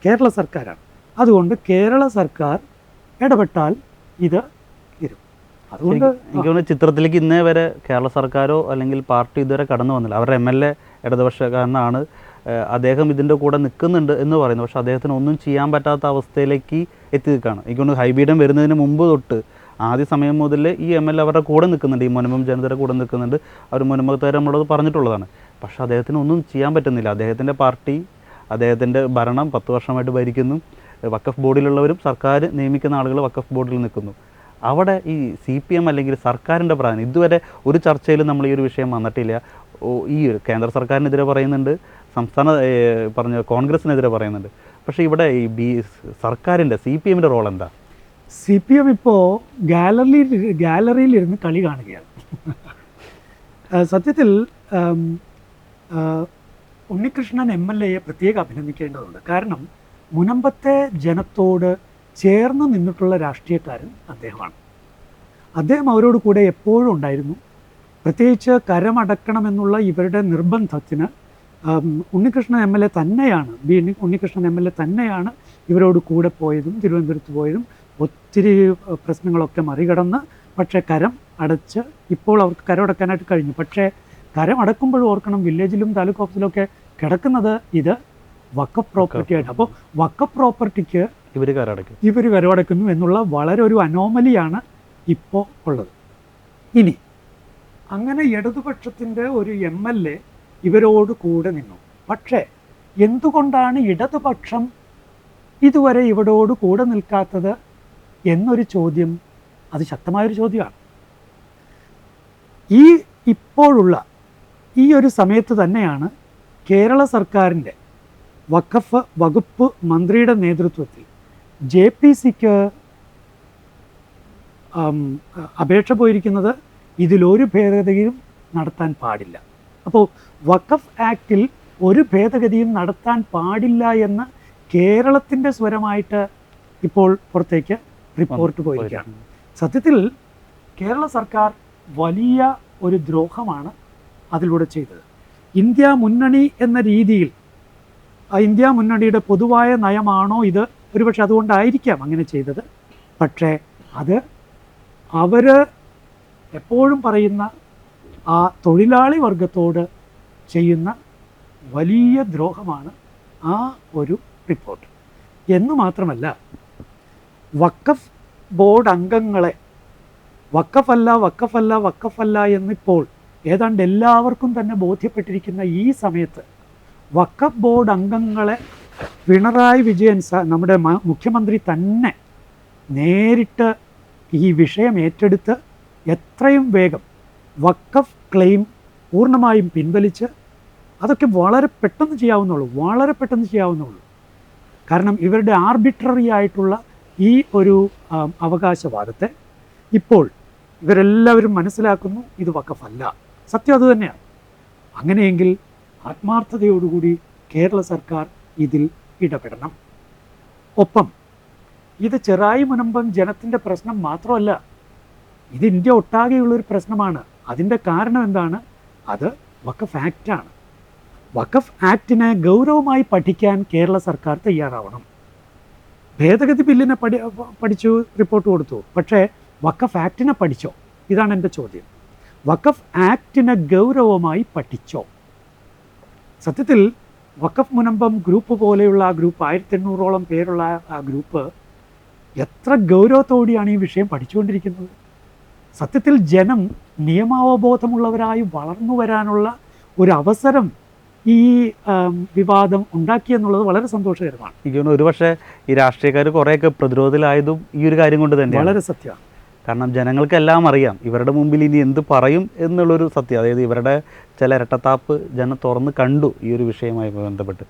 B: കേരള സർക്കാരാണ്. അതുകൊണ്ട് കേരള സർക്കാർ ഇടപെട്ടാൽ ഇത് തീരും. അതുകൊണ്ട്
A: എനിക്ക് തോന്നുന്നു ചിത്രത്തിലേക്ക് ഇന്നേ വരെ കേരള സർക്കാരോ അല്ലെങ്കിൽ പാർട്ടി ഇതുവരെ കടന്നു വന്നില്ല. അവരുടെ MLA ഇടതുപക്ഷക്കാരനാണ്, അദ്ദേഹം ഇതിൻ്റെ കൂടെ നിൽക്കുന്നുണ്ട് എന്ന് പറയുന്നു. പക്ഷേ അദ്ദേഹത്തിന് ഒന്നും ചെയ്യാൻ പറ്റാത്ത അവസ്ഥയിലേക്ക് എത്തി നിൽക്കുകയാണ്. എനിക്ക് തോന്നുന്നു ഹൈബീഡൻ വരുന്നതിന് മുമ്പ് തൊട്ട് ആദ്യ സമയം മുതൽ ഈ MLA അവരുടെ കൂടെ നിൽക്കുന്നുണ്ട്, ഈ മുനമ്പം ജനതയുടെ കൂടെ നിൽക്കുന്നുണ്ട്. അവർ മുനമ്പത്തുകാർ നമ്മളത് പറഞ്ഞിട്ടുള്ളതാണ്. പക്ഷേ അദ്ദേഹത്തിന് ഒന്നും ചെയ്യാൻ പറ്റുന്നില്ല. അദ്ദേഹത്തിൻ്റെ പാർട്ടി, അദ്ദേഹത്തിൻ്റെ ഭരണം 10 വർഷമായിട്ട് ഭരിക്കുന്നു. വഖഫ് ബോർഡിലുള്ളവരും സർക്കാർ നിയമിക്കുന്ന ആളുകൾ വഖഫ് ബോർഡിൽ നിൽക്കുന്നു. അവിടെ ഈ CPM അല്ലെങ്കിൽ സർക്കാരിൻ്റെ പ്രാധാന്യം ഇതുവരെ ഒരു ചർച്ചയിലും നമ്മൾ ഈ ഒരു വിഷയം വന്നിട്ടില്ല. ഈ കേന്ദ്ര സർക്കാരിനെതിരെ പറയുന്നുണ്ട്, സംസ്ഥാന പറഞ്ഞ കോൺഗ്രസിനെതിരെ പറയുന്നുണ്ട്. പക്ഷേ ഇവിടെ ഈ സർക്കാരിൻ്റെ CPMൻ്റെ റോൾ എന്താ?
B: CPM ഇപ്പോൾ ഗാലറിയിലിരുന്ന് കളി കാണുകയാണ്. സത്യത്തിൽ ഉണ്ണികൃഷ്ണൻ MLA പ്രത്യേകം അഭിനന്ദിക്കേണ്ടതുണ്ട്. കാരണം മുനമ്പത്തെ ജനത്തോട് ചേർന്ന് നിന്നിട്ടുള്ള രാഷ്ട്രീയക്കാരൻ അദ്ദേഹമാണ്. അദ്ദേഹം അവരോട് കൂടെ എപ്പോഴും ഉണ്ടായിരുന്നു. പ്രത്യേകിച്ച് കരമടക്കണമെന്നുള്ള ഇവരുടെ നിർബന്ധത്തിന് ഉണ്ണികൃഷ്ണൻ MLA തന്നെയാണ്, ഉണ്ണികൃഷ്ണൻ MLA തന്നെയാണ് ഇവരോട് കൂടെ പോയതും തിരുവനന്തപുരത്ത് പോയതും. ഒത്തിരി പ്രശ്നങ്ങളൊക്കെ മറികടന്ന് പക്ഷേ കരം അടച്ച് ഇപ്പോൾ അവർക്ക് കരമടക്കാനായിട്ട് കഴിഞ്ഞു. പക്ഷേ കരമടക്കുമ്പോഴും ഓർക്കണം, വില്ലേജിലും താലൂക്ക് ഓഫീസിലൊക്കെ കിടക്കുന്നത് ഇത് വഖഫ് പ്രോപ്പർട്ടി ആയിട്ട്. അപ്പോൾ വഖഫ് പ്രോപ്പർട്ടിക്ക് ഇവർ കരമടക്കുന്നു എന്നുള്ള വളരെ ഒരു അനോമലിയാണ് ഇപ്പോൾ ഉള്ളത്. ഇനി അങ്ങനെ ഇടതുപക്ഷത്തിൻ്റെ ഒരു MLA ഇവരോട് കൂടെ നിന്നു. പക്ഷേ എന്തുകൊണ്ടാണ് ഇടതുപക്ഷം ഇതുവരെ ഇവരോട് കൂടെ നിൽക്കാത്തത് എന്നൊരു ചോദ്യം, അത് ശക്തമായൊരു ചോദ്യമാണ്. ഇപ്പോഴുള്ള ഈ ഒരു സമയത്ത് തന്നെയാണ് കേരള സർക്കാരിൻ്റെ വഖഫ് വകുപ്പ് മന്ത്രിയുടെ നേതൃത്വത്തിൽ JPCക്ക് അപേക്ഷ പോയിരിക്കുന്നത് ഇതിലൊരു ഭേദഗതിയും നടത്താൻ പാടില്ല. അപ്പോൾ വഖഫ് ആക്റ്റിൽ ഒരു ഭേദഗതിയും നടത്താൻ പാടില്ല എന്ന് കേരളത്തിൻ്റെ സ്വരമായിട്ട് ഇപ്പോൾ പുറത്തേക്ക് റിപ്പോർട്ട് പോയിരിക്കുകയാണ്. സത്യത്തിൽ കേരള സർക്കാർ വലിയ ഒരു ദ്രോഹമാണ് അതിലൂടെ ചെയ്തത്. ഇന്ത്യ മുന്നണി എന്ന രീതിയിൽ ഇന്ത്യ മുന്നണിയുടെ പൊതുവായ നയമാണോ ഇത്? ഒരുപക്ഷെ അതുകൊണ്ടായിരിക്കാം അങ്ങനെ ചെയ്തത്. പക്ഷേ അത് അവർ എപ്പോഴും പറയുന്ന ആ തൊഴിലാളി വർഗത്തോട് ചെയ്യുന്ന വലിയ ദ്രോഹമാണ് ആ ഒരു റിപ്പോർട്ട്. എന്ന് മാത്രമല്ല, വഖഫ് ബോർഡ് അംഗങ്ങളെ വഖഫല്ല എന്നിപ്പോൾ ഏതാണ്ട് എല്ലാവർക്കും തന്നെ ബോധ്യപ്പെട്ടിരിക്കുന്ന ഈ സമയത്ത് വഖഫ് ബോർഡ് അംഗങ്ങളെ പിണറായി വിജയൻ നമ്മുടെ മുഖ്യമന്ത്രി തന്നെ നേരിട്ട് ഈ വിഷയം ഏറ്റെടുത്ത് എത്രയും വേഗം വഖഫ് ക്ലെയിം പൂർണ്ണമായും പിൻവലിച്ച് അതൊക്കെ വളരെ പെട്ടെന്ന് ചെയ്യാവുന്നുള്ളൂ. കാരണം ഇവരുടെ ആർബിട്രറി ആയിട്ടുള്ള ഈ ഒരു അവകാശവാദത്തെ ഇപ്പോൾ ഇവരെല്ലാവരും മനസ്സിലാക്കുന്നു, ഇത് വഖഫല്ല. സത്യം അതുതന്നെയാണ്. അങ്ങനെയെങ്കിൽ ആത്മാർത്ഥതയോടുകൂടി കേരള സർക്കാർ ഇതിൽ ഇടപെടണം. ഒപ്പം ഇത് ചെറായി മുനമ്പം ജനത്തിൻ്റെ പ്രശ്നം മാത്രമല്ല, ഇത് ഇന്ത്യ ഒട്ടാകെയുള്ളൊരു പ്രശ്നമാണ്. അതിൻ്റെ കാരണം എന്താണ്? അത് വഖഫ് ആക്റ്റാണ്. വഖഫ് ആക്ടിനെ ഗൗരവമായി പഠിക്കാൻ കേരള സർക്കാർ തയ്യാറാവണം. ഭേദഗതി ബില്ലിനെ പഠിച്ചു, റിപ്പോർട്ട് കൊടുത്തു. പക്ഷേ വഖഫ് ആക്ടിനെ പഠിച്ചോ? ഇതാണ് എൻ്റെ ചോദ്യം. വഖഫ് ആക്ടിനെ ഗൗരവമായി പഠിച്ചോ? സത്യത്തിൽ വഖഫ് മുനമ്പം ഗ്രൂപ്പ് പോലെയുള്ള ആ ഗ്രൂപ്പ്, 1800ഓളം പേരുള്ള ആ ഗ്രൂപ്പ് എത്ര ഗൗരവത്തോടെയാണ് ഈ വിഷയം പഠിച്ചുകൊണ്ടിരിക്കുന്നത്. സത്യത്തിൽ ജനം നിയമാവബോധമുള്ളവരായി വളർന്നു വരാനുള്ള ഒരു അവസരം ഈ വിവാദം ഉണ്ടാക്കിയെന്നുള്ളത് വളരെ സന്തോഷകരമാണ്.
A: എനിക്ക് തോന്നുന്നു ഒരുപക്ഷെ ഈ രാഷ്ട്രീയക്കാർ കുറേയൊക്കെ പ്രതിരോധത്തിലായതും ഈ ഒരു കാര്യം കൊണ്ട് തന്നെ
B: വളരെ സത്യമാണ്.
A: കാരണം ജനങ്ങൾക്കെല്ലാം അറിയാം ഇവരുടെ മുമ്പിൽ ഇനി എന്ത് പറയും എന്നുള്ളൊരു സത്യം. അതായത് ഇവരുടെ ചില ഇരട്ടത്താപ്പ് ജനം തുറന്ന് കണ്ടു ഈ ഒരു വിഷയവുമായി ബന്ധപ്പെട്ട്.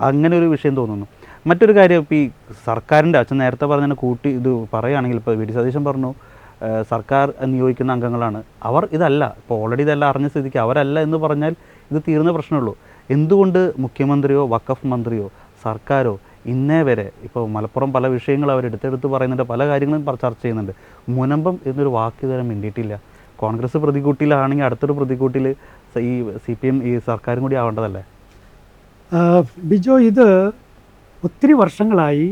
A: അങ്ങനെ ഒരു വിഷയം തോന്നുന്നു. മറ്റൊരു കാര്യം, ഇപ്പോൾ ഈ സർക്കാരിൻ്റെ അച്ഛൻ നേരത്തെ പറഞ്ഞതിനെ കൂട്ടി ഇത് പറയുകയാണെങ്കിൽ, ഇപ്പോൾ വി ഡി സതീശൻ പറഞ്ഞു സർക്കാർ നിയോഗിക്കുന്ന അംഗങ്ങളാണ് അവർ, ഇതല്ല ഇപ്പോൾ ഓൾറെഡി ഇതെല്ലാം അറിഞ്ഞ സ്ഥിതിക്ക് അവരല്ല എന്ന് പറഞ്ഞാൽ ഇത് തീർന്ന പ്രശ്നമുള്ളൂ. എന്തുകൊണ്ട് മുഖ്യമന്ത്രിയോ വഖഫ് മന്ത്രിയോ സർക്കാരോ ഇന്നേ വരെ, ഇപ്പോൾ മലപ്പുറം പല വിഷയങ്ങൾ അവർ എടുത്തെടുത്ത് പറയുന്നുണ്ട്, പല കാര്യങ്ങളും ചർച്ച ചെയ്യുന്നുണ്ട്, മുനമ്പം എന്നൊരു വാക്ക് ഇതുവരെ മിണ്ടിയിട്ടില്ല? കോൺഗ്രസ് പ്രതികൂട്ടിലാണെങ്കിൽ അടുത്തൊരു പ്രതികൂട്ടിൽ ഈ CPM ഈ സർക്കാരും കൂടി ആവേണ്ടതല്ലേ?
B: ബിജോ, ഇത് ഒത്തിരി വർഷങ്ങളായി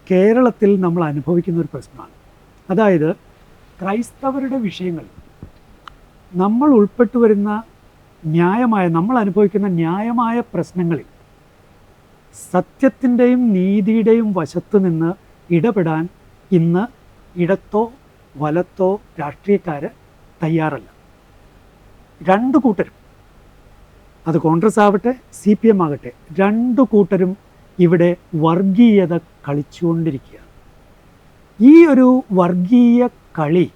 B: കേരളത്തിൽ നമ്മൾ അനുഭവിക്കുന്ന ഒരു പ്രശ്നമാണ്. അതായത് ക്രൈസ്തവരുടെ വിഷയങ്ങൾ നമ്മൾ ഉൾപ്പെട്ടു വരുന്ന നമ്മൾ അനുഭവിക്കുന്ന ന്യായമായ പ്രശ്നങ്ങളിൽ സത്യത്തിൻ്റെയും നീതിയുടെയും വശത്ത് നിന്ന് ഇടപെടാൻ ഇന്ന് ഇടത്തോ വലത്തോ രാഷ്ട്രീയക്കാർ തയ്യാറല്ല. രണ്ടു കൂട്ടരും, അത് കോൺഗ്രസ് ആവട്ടെ CPM ആകട്ടെ, രണ്ടു കൂട്ടരും ഇവിടെ വർഗീയത കളിച്ചുകൊണ്ടിരിക്കുകയാണ്. ഈ ഒരു വർഗീയ കളി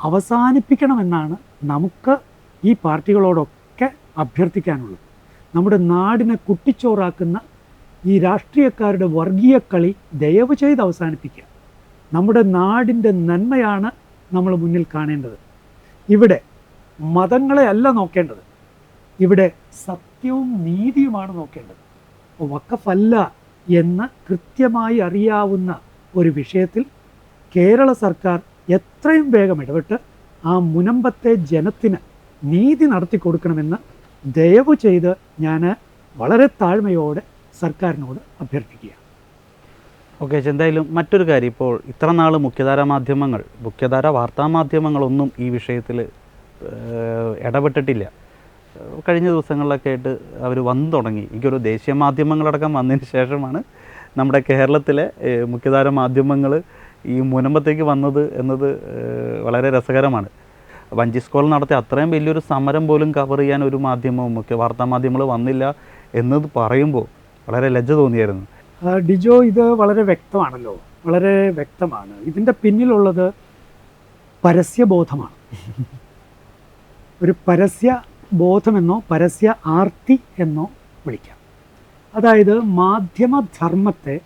B: അവസാനിപ്പിക്കണമെന്നാണ് നമുക്ക് ഈ പാർട്ടികളോടൊക്കെ അഭ്യർത്ഥിക്കാനുള്ളത്. നമ്മുടെ നാടിനെ കുട്ടിച്ചോറാക്കുന്ന ഈ രാഷ്ട്രീയക്കാരുടെ വർഗീയ കളി ദയവ് ചെയ്ത് അവസാനിപ്പിക്കുക. നമ്മുടെ നാടിൻ്റെ നന്മയാണ് നമ്മൾ മുന്നിൽ കാണേണ്ടത്. ഇവിടെ മതങ്ങളെ അല്ല നോക്കേണ്ടത്, ഇവിടെ സത്യവും നീതിയുമാണ് നോക്കേണ്ടത്. വഖഫല്ല എന്ന് കൃത്യമായി അറിയാവുന്ന ഒരു വിഷയത്തിൽ കേരള സർക്കാർ എത്രയും വേഗം ഇടപെട്ട് ആ മുനമ്പത്തെ ജനത്തിന് നീതി നടത്തി കൊടുക്കണമെന്ന് ദയവ് ചെയ്ത് ഞാൻ വളരെ താഴ്മയോടെ സർക്കാരിനോട് അഭ്യർത്ഥിക്കുക.
A: ഓക്കെ, എന്തായാലും മറ്റൊരു കാര്യം, ഇപ്പോൾ ഇത്ര നാൾ മുഖ്യധാര വാർത്താമാധ്യമങ്ങളൊന്നും ഈ വിഷയത്തിൽ ഇടപെട്ടിട്ടില്ല. കഴിഞ്ഞ ദിവസങ്ങളിലൊക്കെ ആയിട്ട് അവർ വന്നു തുടങ്ങി. എനിക്കൊരു ദേശീയ മാധ്യമങ്ങളടക്കം വന്നതിന് ശേഷമാണ് നമ്മുടെ കേരളത്തിലെ മുഖ്യധാര മാധ്യമങ്ങൾ ഈ മുനമ്പത്തേക്ക് വന്നത് എന്നത് വളരെ രസകരമാണ്. വഞ്ചി സ്കോൾ നടത്തിയ അത്രയും വലിയൊരു സമരം പോലും കവർ ചെയ്യാൻ ഒരു മാധ്യമവും വാർത്താ മാധ്യമങ്ങൾ വന്നില്ല എന്നത് പറയുമ്പോൾ വളരെ ലജ്ജ തോന്നിയായിരുന്നു.
B: ഡിജോ, ഇത് വളരെ വ്യക്തമാണല്ലോ, വളരെ വ്യക്തമാണ്. ഇതിൻ്റെ പിന്നിലുള്ളത് പരസ്യബോധമാണ്. ഒരു പരസ്യബോധമെന്നോ പരസ്യ ആർത്തി എന്നോ വിളിക്കാം. അതായത് മാധ്യമധർമ്മത്തെ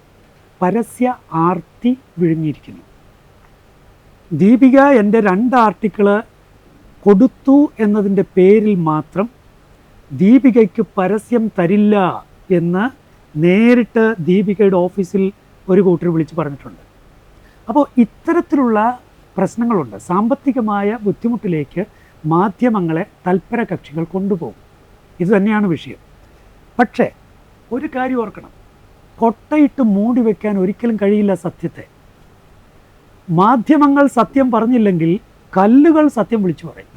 B: പരസ്യ ആർത്തി വിഴുങ്ങിയിരിക്കുന്നു. ദീപിക എൻ്റെ 2 ആർട്ടിക്കിള് കൊടുത്തു എന്നതിൻ്റെ പേരിൽ മാത്രം ദീപികയ്ക്ക് പരസ്യം തരില്ല എന്ന് നേരിട്ട് ദീപികയുടെ ഓഫീസിൽ ഒരു കൂട്ടർ വിളിച്ച് പറഞ്ഞിട്ടുണ്ട്. അപ്പോൾ ഇത്തരത്തിലുള്ള പ്രശ്നങ്ങളുണ്ട്. സാമ്പത്തികമായ ബുദ്ധിമുട്ടിലേക്ക് മാധ്യമങ്ങളെ തൽപര കക്ഷികൾ കൊണ്ടുപോകും. ഇത് തന്നെയാണ് വിഷയം. പക്ഷേ ഒരു കാര്യം ഓർക്കണം, കൊട്ടയിട്ട് മൂടി വെക്കാൻ ഒരിക്കലും കഴിയില്ല സത്യത്തെ. മാധ്യമങ്ങൾ സത്യം പറഞ്ഞില്ലെങ്കിൽ കല്ലുകൾ സത്യം വിളിച്ചു പറയും.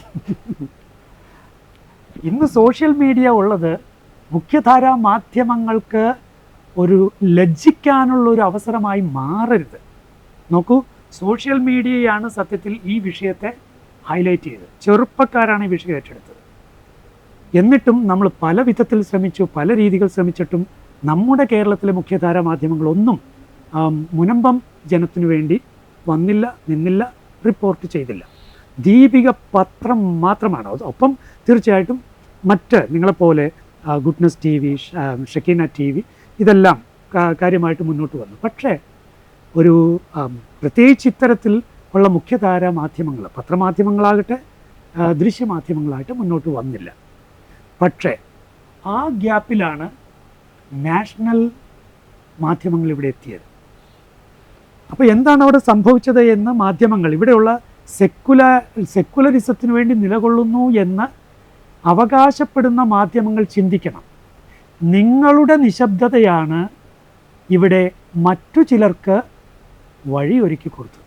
B: ഇന്ന് സോഷ്യൽ മീഡിയ ഉള്ളത് മുഖ്യധാരാ മാധ്യമങ്ങൾക്ക് ഒരു ലജ്ജിക്കാനുള്ള ഒരു അവസരമായി മാറരുത്. നോക്കൂ, സോഷ്യൽ മീഡിയയാണ് സത്യത്തിൽ ഈ വിഷയത്തെ ഹൈലൈറ്റ് ചെയ്തത്. ചെറുപ്പക്കാരാണ് ഈ വിഷയം ഏറ്റെടുത്തത്. എന്നിട്ടും നമ്മൾ പല വിധത്തിൽ ശ്രമിച്ചു, പല രീതികൾ ശ്രമിച്ചിട്ടും നമ്മുടെ കേരളത്തിലെ മുഖ്യധാരാ മാധ്യമങ്ങളൊന്നും മുനമ്പം ജനത്തിനു വേണ്ടി വന്നില്ല, നിന്നില്ല, റിപ്പോർട്ട് ചെയ്തില്ല. ദീപിക പത്രം മാത്രമാണ്. ഒപ്പം തീർച്ചയായിട്ടും മറ്റ് നിങ്ങളെപ്പോലെ Goodness T V, Shekinah T V ഇതെല്ലാം കാര്യമായിട്ട് മുന്നോട്ട് വന്നു. പക്ഷേ ഒരു പ്രത്യേകിച്ച് ഇത്തരത്തിൽ ഉള്ള മുഖ്യധാരാ മാധ്യമങ്ങൾ, പത്രമാധ്യമങ്ങളാകട്ടെ ദൃശ്യമാധ്യമങ്ങളായിട്ട് മുന്നോട്ട് വന്നില്ല. പക്ഷേ ആ ഗ്യാപ്പിലാണ് നാഷണൽ മാധ്യമങ്ങൾ ഇവിടെ എത്തിയത്. അപ്പോൾ എന്താണ് അവിടെ സംഭവിച്ചത് എന്ന് മാധ്യമങ്ങൾ, ഇവിടെയുള്ള സെക്കുലറിസത്തിന് വേണ്ടി നിലകൊള്ളുന്നു എന്ന് അവകാശപ്പെടുന്ന മാധ്യമങ്ങൾ ചിന്തിക്കണം. നിങ്ങളുടെ നിശബ്ദതയാണ് ഇവിടെ മറ്റു ചിലർക്ക് വഴിയൊരുക്കി കൊടുത്തത്.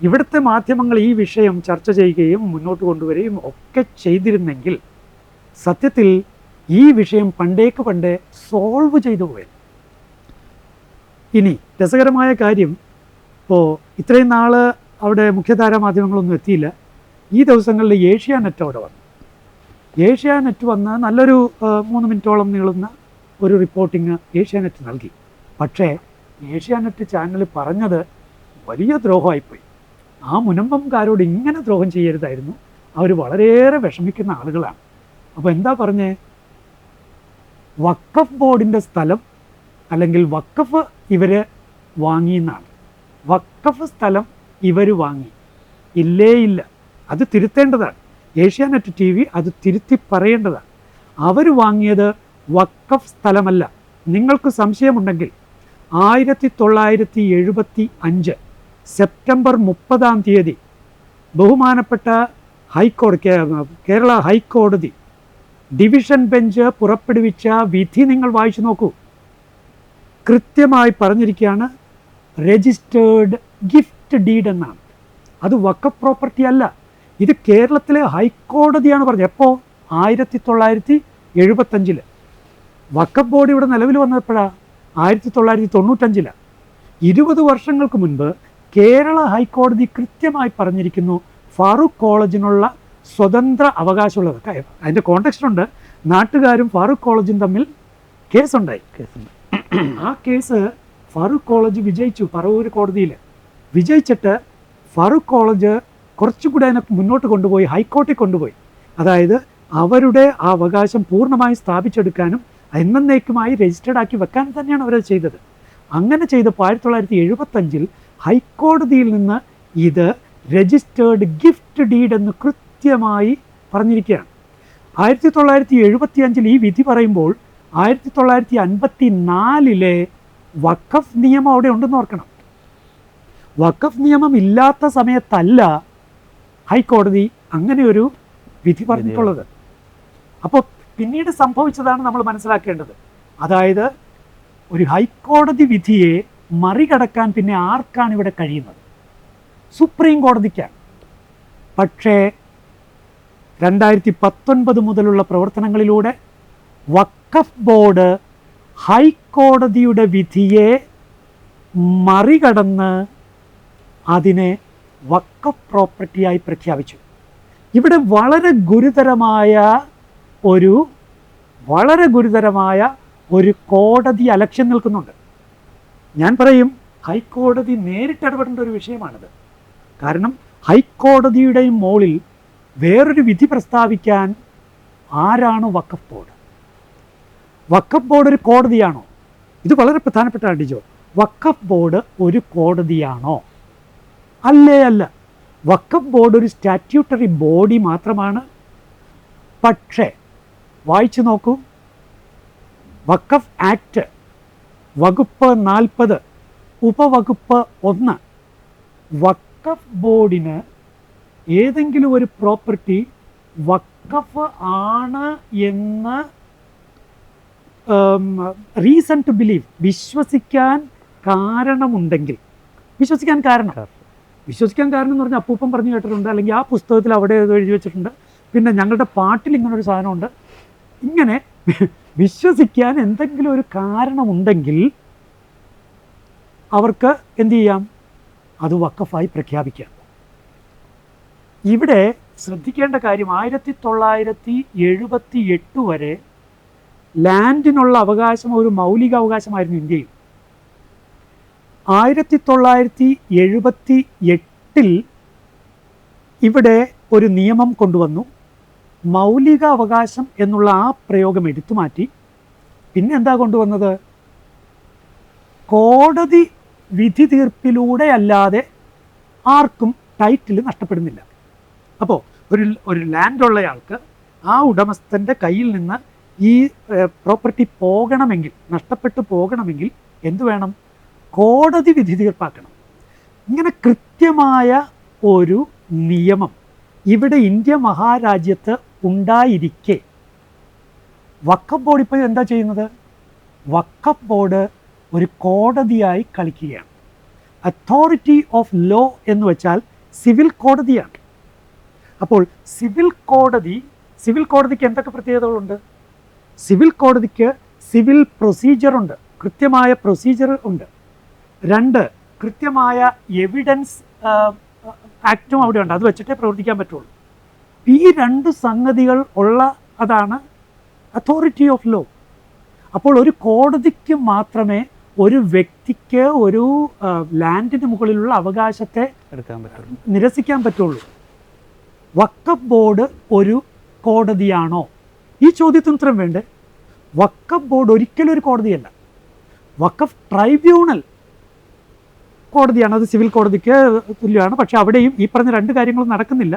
B: ഇവിടുത്തെ മാധ്യമങ്ങൾ ഈ വിഷയം ചർച്ച ചെയ്യുകയും മുന്നോട്ട് കൊണ്ടുവരികയും ഒക്കെ ചെയ്തിരുന്നെങ്കിൽ സത്യത്തിൽ ഈ വിഷയം പണ്ടേ സോൾവ് ചെയ്തു പോയത്. ഇനി രസകരമായ കാര്യം, ഇപ്പോൾ ഇത്രയും നാൾ അവിടെ മുഖ്യധാരാ മാധ്യമങ്ങളൊന്നും എത്തിയില്ല. ഈ ദിവസങ്ങളിൽ ഏഷ്യാനെറ്റ് അവിടെ വന്നു. ഏഷ്യാനെറ്റ് വന്ന് നല്ലൊരു 3 മിനിറ്റോളം നീളുന്ന ഒരു റിപ്പോർട്ടിങ് ഏഷ്യാനെറ്റ് നൽകി. പക്ഷേ ഏഷ്യാനെറ്റ് ചാനൽ പറഞ്ഞത് വലിയ ദ്രോഹമായിപ്പോയി. ആ മുനമ്പംകാരോട് ഇങ്ങനെ ദ്രോഹം ചെയ്യരുതായിരുന്നു, അവർ വളരെയേറെ വിഷമിക്കുന്ന ആളുകളാണ്. അപ്പോൾ എന്താ പറഞ്ഞേ, വഖഫ് ബോർഡിൻ്റെ സ്ഥലം അല്ലെങ്കിൽ വഖഫ് ഇവർ വാങ്ങിയെന്നാണ്. വഖഫ് സ്ഥലം ഇവർ വാങ്ങി. ഇല്ല, അത് തിരുത്തേണ്ടതാണ്. ഏഷ്യാനെറ്റ് ടി വി അത് തിരുത്തി പറയേണ്ടതാണ്. അവർ വാങ്ങിയത് വഖഫ് സ്ഥലമല്ല. നിങ്ങൾക്ക് സംശയമുണ്ടെങ്കിൽ 1975 സെപ്റ്റംബർ 30 ബഹുമാനപ്പെട്ട കേരള ഹൈക്കോടതി ഡിവിഷൻ ബെഞ്ച് പുറപ്പെടുവിച്ച വിധി നിങ്ങൾ വായിച്ചു നോക്കൂ. കൃത്യമായി പറഞ്ഞിരിക്കുകയാണ്, രജിസ്റ്റേർഡ് ഗിഫ്റ്റ് ഡീഡ് എന്നാണ്. അത് വഖഫ് പ്രോപ്പർട്ടി അല്ല. ഇത് കേരളത്തിലെ ഹൈക്കോടതിയാണ് പറഞ്ഞത്. എപ്പോൾ? 1975. വഖഫ് ബോർഡ് ഇവിടെ നിലവിൽ വന്നപ്പോഴാണ് 1995. 20 വർഷങ്ങൾക്ക് മുൻപ് കേരള ഹൈക്കോടതി കൃത്യമായി പറഞ്ഞിരിക്കുന്നു ഫാറൂഖ് കോളേജിനുള്ള സ്വതന്ത്ര അവകാശമുള്ളത്. അതിൻ്റെ കോണ്ടെക്സ്റ്റ് ഉണ്ട്. നാട്ടുകാരും ഫാറൂഖ് കോളേജും തമ്മിൽ കേസുണ്ടായി. ആ കേസ് ഫാറൂഖ് കോളേജ് വിജയിച്ചു. പറവൂർ കോടതിയിൽ വിജയിച്ചിട്ട് ഫാറൂഖ് കോളേജ് കുറച്ചുകൂടെ അതിനെ മുന്നോട്ട് കൊണ്ടുപോയി, ഹൈക്കോടതി കൊണ്ടുപോയി. അതായത് അവരുടെ ആ അവകാശം പൂർണ്ണമായി സ്ഥാപിച്ചെടുക്കാനും എന്നേക്കുമായി രജിസ്റ്റേർഡ് ആക്കി വെക്കാൻ തന്നെയാണ് അവരത് ചെയ്തത്. അങ്ങനെ ചെയ്തപ്പോൾ 1975 ഹൈക്കോടതിയിൽ നിന്ന് ഇത് രജിസ്റ്റേർഡ് ഗിഫ്റ്റ് ഡീഡ് എന്ന് കൃത്യമായി പറഞ്ഞിരിക്കുകയാണ്. 1975 ഈ വിധി പറയുമ്പോൾ 1954 വഖഫ് നിയമം അവിടെ ഉണ്ടെന്ന് ഓർക്കണം. വഖഫ് നിയമം ഇല്ലാത്ത സമയത്തല്ല ഹൈക്കോടതി അങ്ങനെ ഒരു വിധി പറഞ്ഞിട്ടുള്ളത്. അപ്പോൾ പിന്നീട് സംഭവിച്ചതാണ് നമ്മൾ മനസ്സിലാക്കേണ്ടത്. അതായത് ഒരു ഹൈക്കോടതി വിധിയെ മറികടക്കാൻ പിന്നെ ആർക്കാണ് ഇവിടെ കഴിയുന്നത്? സുപ്രീം കോടതിക്കാണ്. പക്ഷേ 2019 മുതലുള്ള പ്രവർത്തനങ്ങളിലൂടെ വഖഫ് ബോർഡ് ഹൈക്കോടതിയുടെ വിധിയെ മറികടന്ന് അതിനെ വഖഫ് പ്രോപ്പർട്ടിയായി പ്രഖ്യാപിച്ചു. ഇവിടെ വളരെ ഗുരുതരമായ ഒരു കോടതി അലക്ഷ്യം നിൽക്കുന്നുണ്ട്. ഞാൻ പറയും, ഹൈക്കോടതി നേരിട്ട് ഇടപെടേണ്ട ഒരു വിഷയമാണിത്. കാരണം ഹൈക്കോടതിയുടെയും മുകളിൽ വേറൊരു വിധി പ്രസ്താവിക്കാൻ ആരാണ് വഖഫ് ബോർഡ്? വഖഫ് ബോർഡ് ഒരു കോടതിയാണോ? ഇത് വളരെ പ്രധാനപ്പെട്ട ഡിജോ. വഖഫ് ബോർഡ് ഒരു കോടതിയാണോ? അല്ല. വഖഫ് ബോർഡ് ഒരു സ്റ്റാറ്റ്യൂട്ടറി ബോഡി മാത്രമാണ്. പക്ഷേ വായിച്ചു നോക്കൂ, വഖഫ് ആക്ട് വകുപ്പ് 40 ഉപവകുപ്പ് 1 വഖഫ് ബോർഡിന് ഏതെങ്കിലും ഒരു പ്രോപ്പർട്ടി വഖഫ് ആണ് എന്ന് റീസൺ ടു ബിലീവ്, വിശ്വസിക്കാൻ കാരണമുണ്ടെങ്കിൽ, വിശ്വസിക്കാൻ കാരണം എന്ന് പറഞ്ഞാൽ അപ്പൂപ്പൻ പറഞ്ഞു കേട്ടിട്ടുണ്ട്, അല്ലെങ്കിൽ ആ പുസ്തകത്തിൽ അവിടെ ഏതോ എഴുതി വെച്ചിട്ടുണ്ട്, പിന്നെ ഞങ്ങളുടെ പാട്ടിൽ ഇങ്ങനൊരു സാധനമുണ്ട്. ഇങ്ങനെ വിശ്വസിക്കാൻ എന്തെങ്കിലും ഒരു കാരണമുണ്ടെങ്കിൽ അവർക്ക് എന്തു ചെയ്യാം? അത് വഖഫായി പ്രഖ്യാപിക്കാം. ഇവിടെ ശ്രദ്ധിക്കേണ്ട കാര്യം, 1978 വരെ ലാൻഡിനുള്ള അവകാശം ഒരു മൗലിക അവകാശമായിരുന്നു ഇന്ത്യയിൽ. 1978 ഇവിടെ ഒരു നിയമം കൊണ്ടുവന്നു. മൗലിക അവകാശം എന്നുള്ള ആ പ്രയോഗം എടുത്തു മാറ്റി. പിന്നെ എന്താ കൊണ്ടുവന്നത്? കോടതി വിധി തീർപ്പിലൂടെ അല്ലാതെ ആർക്കും ടൈറ്റിൽ നഷ്ടപ്പെടുന്നില്ല. അപ്പോൾ ഒരു ലാൻഡുള്ളയാൾക്ക് ആ ഉടമസ്ഥൻ്റെ കയ്യിൽ നിന്ന് ഈ പ്രോപ്പർട്ടി പോകണമെങ്കിൽ, നഷ്ടപ്പെട്ടു പോകണമെങ്കിൽ എന്തു വേണം? കോടതി വിധി തീർപ്പാക്കണം. ഇങ്ങനെ കൃത്യമായ ഒരു നിയമം ഇവിടെ ഇന്ത്യ മഹാരാജ്യത്ത് ഉണ്ടായിരിക്കെ വഖഫ് ബോർഡ് ഇപ്പോൾ എന്താ ചെയ്യുന്നത്? വഖഫ് ബോർഡ് ഒരു കോടതിയായി കളിക്കുകയാണ്. അതോറിറ്റി ഓഫ് ലോ എന്ന് വെച്ചാൽ സിവിൽ കോടതിയാണ്. അപ്പോൾ സിവിൽ കോടതിക്ക് എന്തൊക്കെ പ്രത്യേകതകളുണ്ട്? സിവിൽ കോടതിക്ക് സിവിൽ പ്രൊസീജിയറുണ്ട്, കൃത്യമായ പ്രൊസീജിയർ ഉണ്ട്. 2, കൃത്യമായ എവിഡൻസ് ആക്റ്റും അവിടെ ഉണ്ട്, അത് വെച്ചിട്ടേ പ്രവർത്തിക്കാൻ പറ്റുള്ളൂ. ഈ 2 സംഗതികൾ ഉള്ള അതാണ് അതോറിറ്റി ഓഫ് ലോ. അപ്പോൾ ഒരു കോടതിക്ക് മാത്രമേ ഒരു വ്യക്തിക്ക് ഒരു ലാൻഡിന് മുകളിലുള്ള അവകാശത്തെ നിരസിക്കാൻ പറ്റുള്ളൂ. വഖഫ് ബോർഡ് ഒരു കോടതിയാണോ? ഈ ചോദ്യത്തിന് ഉത്തരം വേണ്ടേ? വഖഫ് ബോർഡ് ഒരിക്കലും ഒരു കോടതിയല്ല. വഖഫ് ട്രൈബ്യൂണൽ കോടതിയാണ്, അത് സിവിൽ കോടതിക്ക് തുല്യമാണ്. പക്ഷെ അവിടെയും ഈ പറഞ്ഞ 2 കാര്യങ്ങളും നടക്കുന്നില്ല.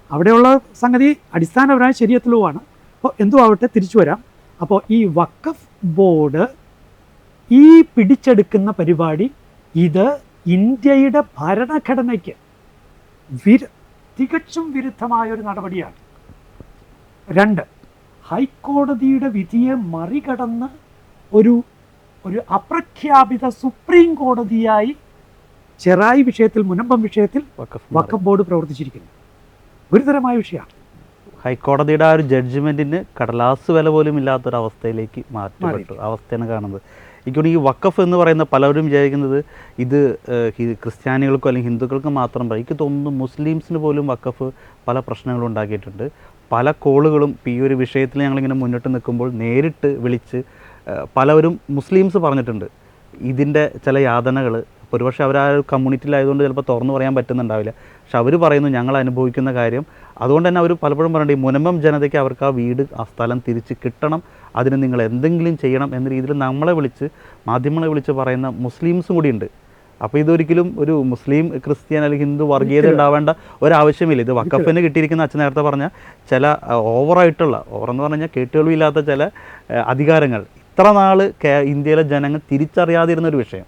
B: അവിടെയുള്ള സംഗതി അടിസ്ഥാനപരമായ ശരീഅത്തുലുമാണ്. അപ്പോൾ എന്തു ആവട്ടെ, തിരിച്ചു വരാം. അപ്പോൾ ഈ വഖഫ് ബോർഡ് ഈ പിടിച്ചെടുക്കുന്ന പരിപാടി ഇത് ഇന്ത്യയുടെ ഭരണഘടനയ്ക്ക് തികച്ചും വിരുദ്ധമായൊരു നടപടിയാണ്. 2, ഹൈക്കോടതിയുടെ വിധിയെ മറികടന്ന് ഒരു അപ്രഖ്യാപിത സുപ്രീം കോടതിയായി ചെറായി വിഷയത്തിൽ, മുനമ്പം വിഷയത്തിൽ വഖഫ് ബോർഡ് പ്രവർത്തിച്ചിരിക്കുന്നു. ഗുരുതരമായ വിഷയമാണ്.
A: ഹൈക്കോടതിയുടെ ആ ഒരു ജഡ്ജ്മെൻറ്റിന് കടലാസ് വില പോലും ഇല്ലാത്തൊരവസ്ഥയിലേക്ക് മാറ്റപ്പെട്ടു അവസ്ഥയാണ് കാണുന്നത്. എനിക്കൊന്ന് ഈ വഖഫ് എന്ന് പറയുന്ന പലരും വിചാരിക്കുന്നത് ഇത് ക്രിസ്ത്യാനികൾക്കോ അല്ലെങ്കിൽ ഹിന്ദുക്കൾക്കോ മാത്രം പറയും. എനിക്ക് തോന്നുന്നു മുസ്ലിംസിന് പോലും വഖഫ് പല പ്രശ്നങ്ങളും ഉണ്ടാക്കിയിട്ടുണ്ട്. പല കോളുകളും ഈ ഒരു വിഷയത്തിൽ ഞങ്ങളിങ്ങനെ മുന്നിട്ട് നിൽക്കുമ്പോൾ നേരിട്ട് വിളിച്ച് പലവരും മുസ്ലിംസ് പറഞ്ഞിട്ടുണ്ട് ഇതിൻ്റെ ചില യാതനകൾ. ഒരുപക്ഷെ അവർ ആ ഒരു കമ്മ്യൂണിറ്റിയിലായതുകൊണ്ട് ചിലപ്പോൾ തുറന്നു പറയാൻ പറ്റുന്നുണ്ടാവില്ല. പക്ഷെ അവർ പറയുന്നു ഞങ്ങൾ അനുഭവിക്കുന്ന കാര്യം. അതുകൊണ്ട് തന്നെ അവർ പലപ്പോഴും പറയുന്നുണ്ട് ഈ മുനമ്പം ജനതയ്ക്ക് അവർക്ക് ആ വീട്, ആ സ്ഥലം തിരിച്ച് കിട്ടണം, അതിന് നിങ്ങൾ എന്തെങ്കിലും ചെയ്യണം എന്ന രീതിയിൽ മാധ്യമങ്ങളെ വിളിച്ച് പറയുന്ന മുസ്ലിംസും കൂടിയുണ്ട്. അപ്പോൾ ഇതൊരിക്കലും ഒരു മുസ്ലിം, ക്രിസ്ത്യൻ അല്ലെങ്കിൽ ഹിന്ദു വർഗീയത ഉണ്ടാവേണ്ട ഒരാവശ്യമില്ല. ഇത് വഖഫിന് കിട്ടിയിരിക്കുന്ന അച്ഛൻ നേരത്തെ പറഞ്ഞ ചില ഓവറെന്ന് പറഞ്ഞാൽ കേട്ടുകളില്ലാത്ത ചില അധികാരങ്ങൾ ഇത്ര നാൾ ഇന്ത്യയിലെ ജനങ്ങൾ തിരിച്ചറിയാതിരുന്നൊരു വിഷയം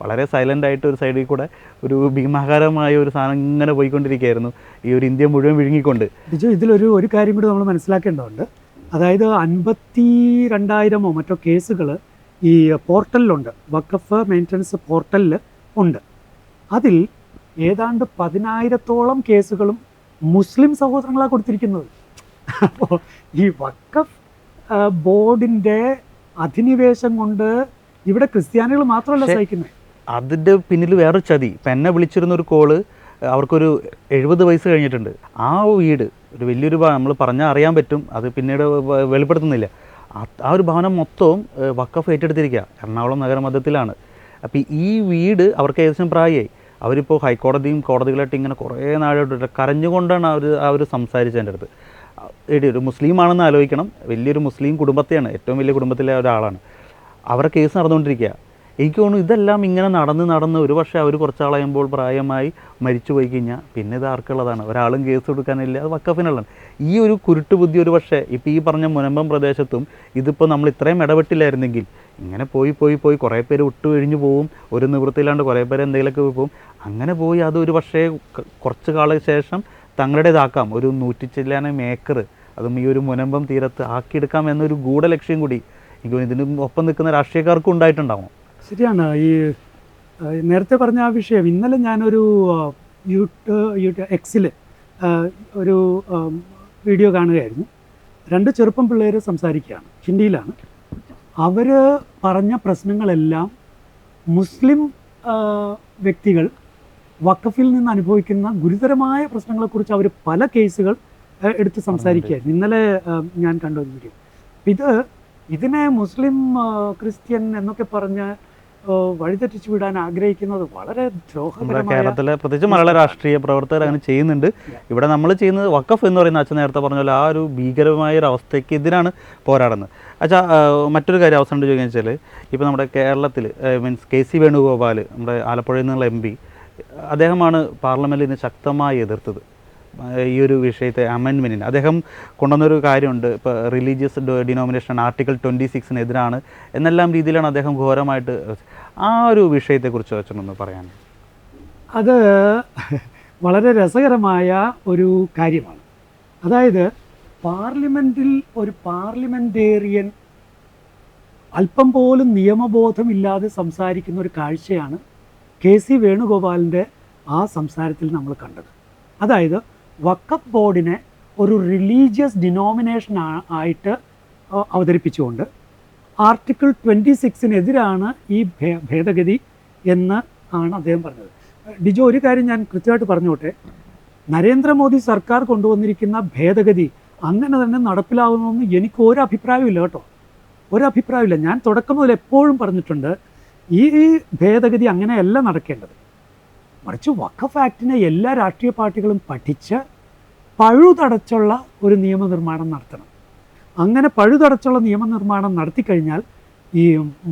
A: വളരെ സൈലൻ്റായിട്ട് ഒരു സൈഡിൽ കൂടെ ഒരു ഭീമാകാരമായ ഒരു സാധനം ഇങ്ങനെ പോയിക്കൊണ്ടിരിക്കുകയായിരുന്നു ഈ ഒരു ഇന്ത്യ മുഴുവൻ വിഴുങ്ങിക്കൊണ്ട്.
B: ഇതിലൊരു കാര്യം കൂടി നമ്മൾ മനസ്സിലാക്കേണ്ടതുണ്ട്. അതായത് 52,000 മറ്റോ കേസുകൾ ഈ പോർട്ടലിലുണ്ട്, വഖഫ് മെയിൻ്റനൻസ് പോർട്ടലിൽ ഉണ്ട്. അതിൽ ഏതാണ്ട് 10,000-ഓളം കേസുകളും മുസ്ലിം സഹോദരങ്ങളാണ് കൊടുത്തിരിക്കുന്നത്. അപ്പോൾ ഈ വഖഫ് ബോർഡിൻ്റെ അധിനിവേശം കൊണ്ട് ഇവിടെ ക്രിസ്ത്യാനികൾ മാത്രമല്ല സഹിക്കുന്നത്.
A: അതിൻ്റെ പിന്നിൽ വേറൊരു ചതി. ഇപ്പം എന്നെ വിളിച്ചിരുന്നൊരു കോള്, അവർക്കൊരു 70 വയസ്സ് കഴിഞ്ഞിട്ടുണ്ട്. ആ വീട് ഒരു വലിയൊരു നമ്മൾ പറഞ്ഞാൽ അറിയാൻ പറ്റും, അത് പിന്നീട് വെളിപ്പെടുത്തുന്നില്ല. ആ ഒരു ഭവനം മൊത്തവും വഖഫ് ഏറ്റെടുത്തിരിക്കുക, എറണാകുളം നഗരമധ്യത്തിലാണ്. അപ്പോൾ ഈ വീട് അവർക്ക് ഏകദേശം പ്രായമായി. അവരിപ്പോൾ ഹൈക്കോടതിയും കോടതികളായിട്ട് ഇങ്ങനെ കുറേ നാളായിട്ട് കരഞ്ഞുകൊണ്ടാണ് അവർ സംസാരിച്ചത് എൻ്റെ അടുത്ത്. ഒരു മുസ്ലിമാണെന്ന് ആലോചിക്കണം, വലിയൊരു മുസ്ലിം കുടുംബത്തെയാണ്, ഏറ്റവും വലിയ കുടുംബത്തിലെ ഒരാളാണ്. അവരുടെ കേസ് നടന്നുകൊണ്ടിരിക്കുക. എനിക്ക് തോന്നുന്നു ഇതെല്ലാം ഇങ്ങനെ നടന്ന് ഒരു പക്ഷേ അവർ കുറച്ചാളയുമ്പോൾ പ്രായമായി മരിച്ചു പോയി കഴിഞ്ഞാൽ പിന്നെ ഇത് ആർക്കുള്ളതാണ്? ഒരാളും കേസ് കൊടുക്കാനില്ല, അത് വഖഫിനുള്ളതാണ്. ഈ ഒരു കുരുട്ടുബുദ്ധി ഒരു പക്ഷേ ഇപ്പോൾ ഈ പറഞ്ഞ മുനമ്പം പ്രദേശത്തും ഇതിപ്പോൾ നമ്മൾ ഇത്രയും ഇടപെട്ടില്ലായിരുന്നെങ്കിൽ ഇങ്ങനെ പോയി കുറേ പേര് വിട്ടുകഴിഞ്ഞു പോവും, ഒരു നിവൃത്തിയില്ലാണ്ട് കുറേ പേര് എന്തെങ്കിലുമൊക്കെ പോവും. അങ്ങനെ പോയി അത് ഒരു പക്ഷേ കുറച്ച് കാലം ശേഷം തങ്ങളുടേതാക്കാം, ഒരു 100 ചില്ലാനം ഏക്കർ അതും ഈ ഒരു മുനമ്പം തീരത്ത് ആക്കിയെടുക്കാം എന്നൊരു ഗൂഢലക്ഷ്യം കൂടി എനിക്ക് തോന്നുന്നു ഇതിന് ഒപ്പം നിൽക്കുന്ന രാഷ്ട്രീയക്കാർക്കും ഉണ്ടായിട്ടുണ്ടാവും.
B: ശരിയാണ്. ഈ നേരത്തെ പറഞ്ഞ ആ വിഷയം ഇന്നലെ ഞാനൊരു എക്സിൽ ഒരു വീഡിയോ കാണുകയായിരുന്നു. 2 ചെറുപ്പം പിള്ളേർ സംസാരിക്കുകയാണ്, ഹിന്ദിയിലാണ്. അവർ പറഞ്ഞ പ്രശ്നങ്ങളെല്ലാം മുസ്ലിം വ്യക്തികൾ വഖഫിൽ നിന്ന് അനുഭവിക്കുന്ന ഗുരുതരമായ പ്രശ്നങ്ങളെക്കുറിച്ച് അവർ പല കേസുകൾ എടുത്ത് സംസാരിക്കുകയായിരുന്നു. ഇന്നലെ ഞാൻ കണ്ട ഒരു വീഡിയോ. ഇതിനെ മുസ്ലിം ക്രിസ്ത്യൻ എന്നൊക്കെ പറഞ്ഞ് വഴിതെറ്റിച്ചു വിടാൻ ആഗ്രഹിക്കുന്നത് വളരെ ദ്രോഹകരമായ.
A: കേരളത്തിലെ പ്രത്യേകിച്ച് മലയാള രാഷ്ട്രീയ പ്രവർത്തകർ അങ്ങനെ ചെയ്യുന്നുണ്ട്. ഇവിടെ നമ്മൾ ചെയ്യുന്നത് വഖഫ് എന്ന് പറയുന്ന അച്ഛൻ നേരത്തെ പറഞ്ഞ പോലെ ആ ഒരു ഭീകരമായ ഒരു അവസ്ഥയ്ക്ക് എതിരാണ് പോരാടുന്നത്. അച്ഛാ, മറ്റൊരു കാര്യം അവസാനം ചോദിക്കുക വെച്ചാൽ, ഇപ്പോൾ നമ്മുടെ കേരളത്തിൽ മീൻസ് KC വേണുഗോപാൽ, നമ്മുടെ ആലപ്പുഴയിൽ നിന്നുള്ള MP, അദ്ദേഹമാണ് പാർലമെൻറ്റിൽ ഇതിനെ ശക്തമായി എതിർത്തത്. ഈ ഒരു വിഷയത്തെ അമെൻമെൻറ്റിന് അദ്ദേഹം കൊണ്ടുവന്നൊരു കാര്യമുണ്ട്. ഇപ്പോൾ റിലീജിയസ് ഡിനോമിനേഷൻ ആർട്ടിക്കിൾ 26-നെതിരാണ് എന്നെല്ലാം രീതിയിലാണ് അദ്ദേഹം ഘോരമായിട്ട്. ആ ഒരു വിഷയത്തെക്കുറിച്ച് വെച്ചൊന്ന് പറയാൻ.
B: അത് വളരെ രസകരമായ ഒരു കാര്യമാണ്. അതായത് പാർലമെൻറ്റിൽ ഒരു പാർലമെൻറ്റേറിയൻ അല്പം പോലും നിയമബോധമില്ലാതെ സംസാരിക്കുന്ന ഒരു കാഴ്ചയാണ് KC വേണുഗോപാലിൻ്റെ ആ സംസാരത്തിൽ നമ്മൾ കണ്ടത്. അതായത് വഖഫ് ബോർഡിനെ ഒരു റിലീജിയസ് ഡിനോമിനേഷൻ ആയിട്ട് അവതരിപ്പിച്ചുകൊണ്ട് ആർട്ടിക്കിൾ 26-നെതിരാണ് ഈ ഭേദഗതി എന്ന് ആണ് അദ്ദേഹം പറഞ്ഞത്. ഡിജോ, ഒരു കാര്യം ഞാൻ കൃത്യമായിട്ട് പറഞ്ഞോട്ടെ. നരേന്ദ്രമോദി സർക്കാർ കൊണ്ടുവന്നിരിക്കുന്ന ഭേദഗതി അങ്ങനെ തന്നെ നടപ്പിലാവുമെന്ന് എനിക്ക് ഒരു അഭിപ്രായമില്ല കേട്ടോ, ഒരഭിപ്രായമില്ല. ഞാൻ തുടക്കം മുതൽ എപ്പോഴും പറഞ്ഞിട്ടുണ്ട്, ഈ ഭേദഗതി അങ്ങനെയല്ല നടക്കേണ്ടത്. മറിച്ച് വഖഫ് ആക്ടിനെ എല്ലാ രാഷ്ട്രീയ പാർട്ടികളും പഠിച്ച് പഴുതടച്ചുള്ള ഒരു നിയമനിർമ്മാണം നടത്തണം. അങ്ങനെ പഴുതടച്ചുള്ള നിയമനിർമ്മാണം നടത്തിക്കഴിഞ്ഞാൽ ഈ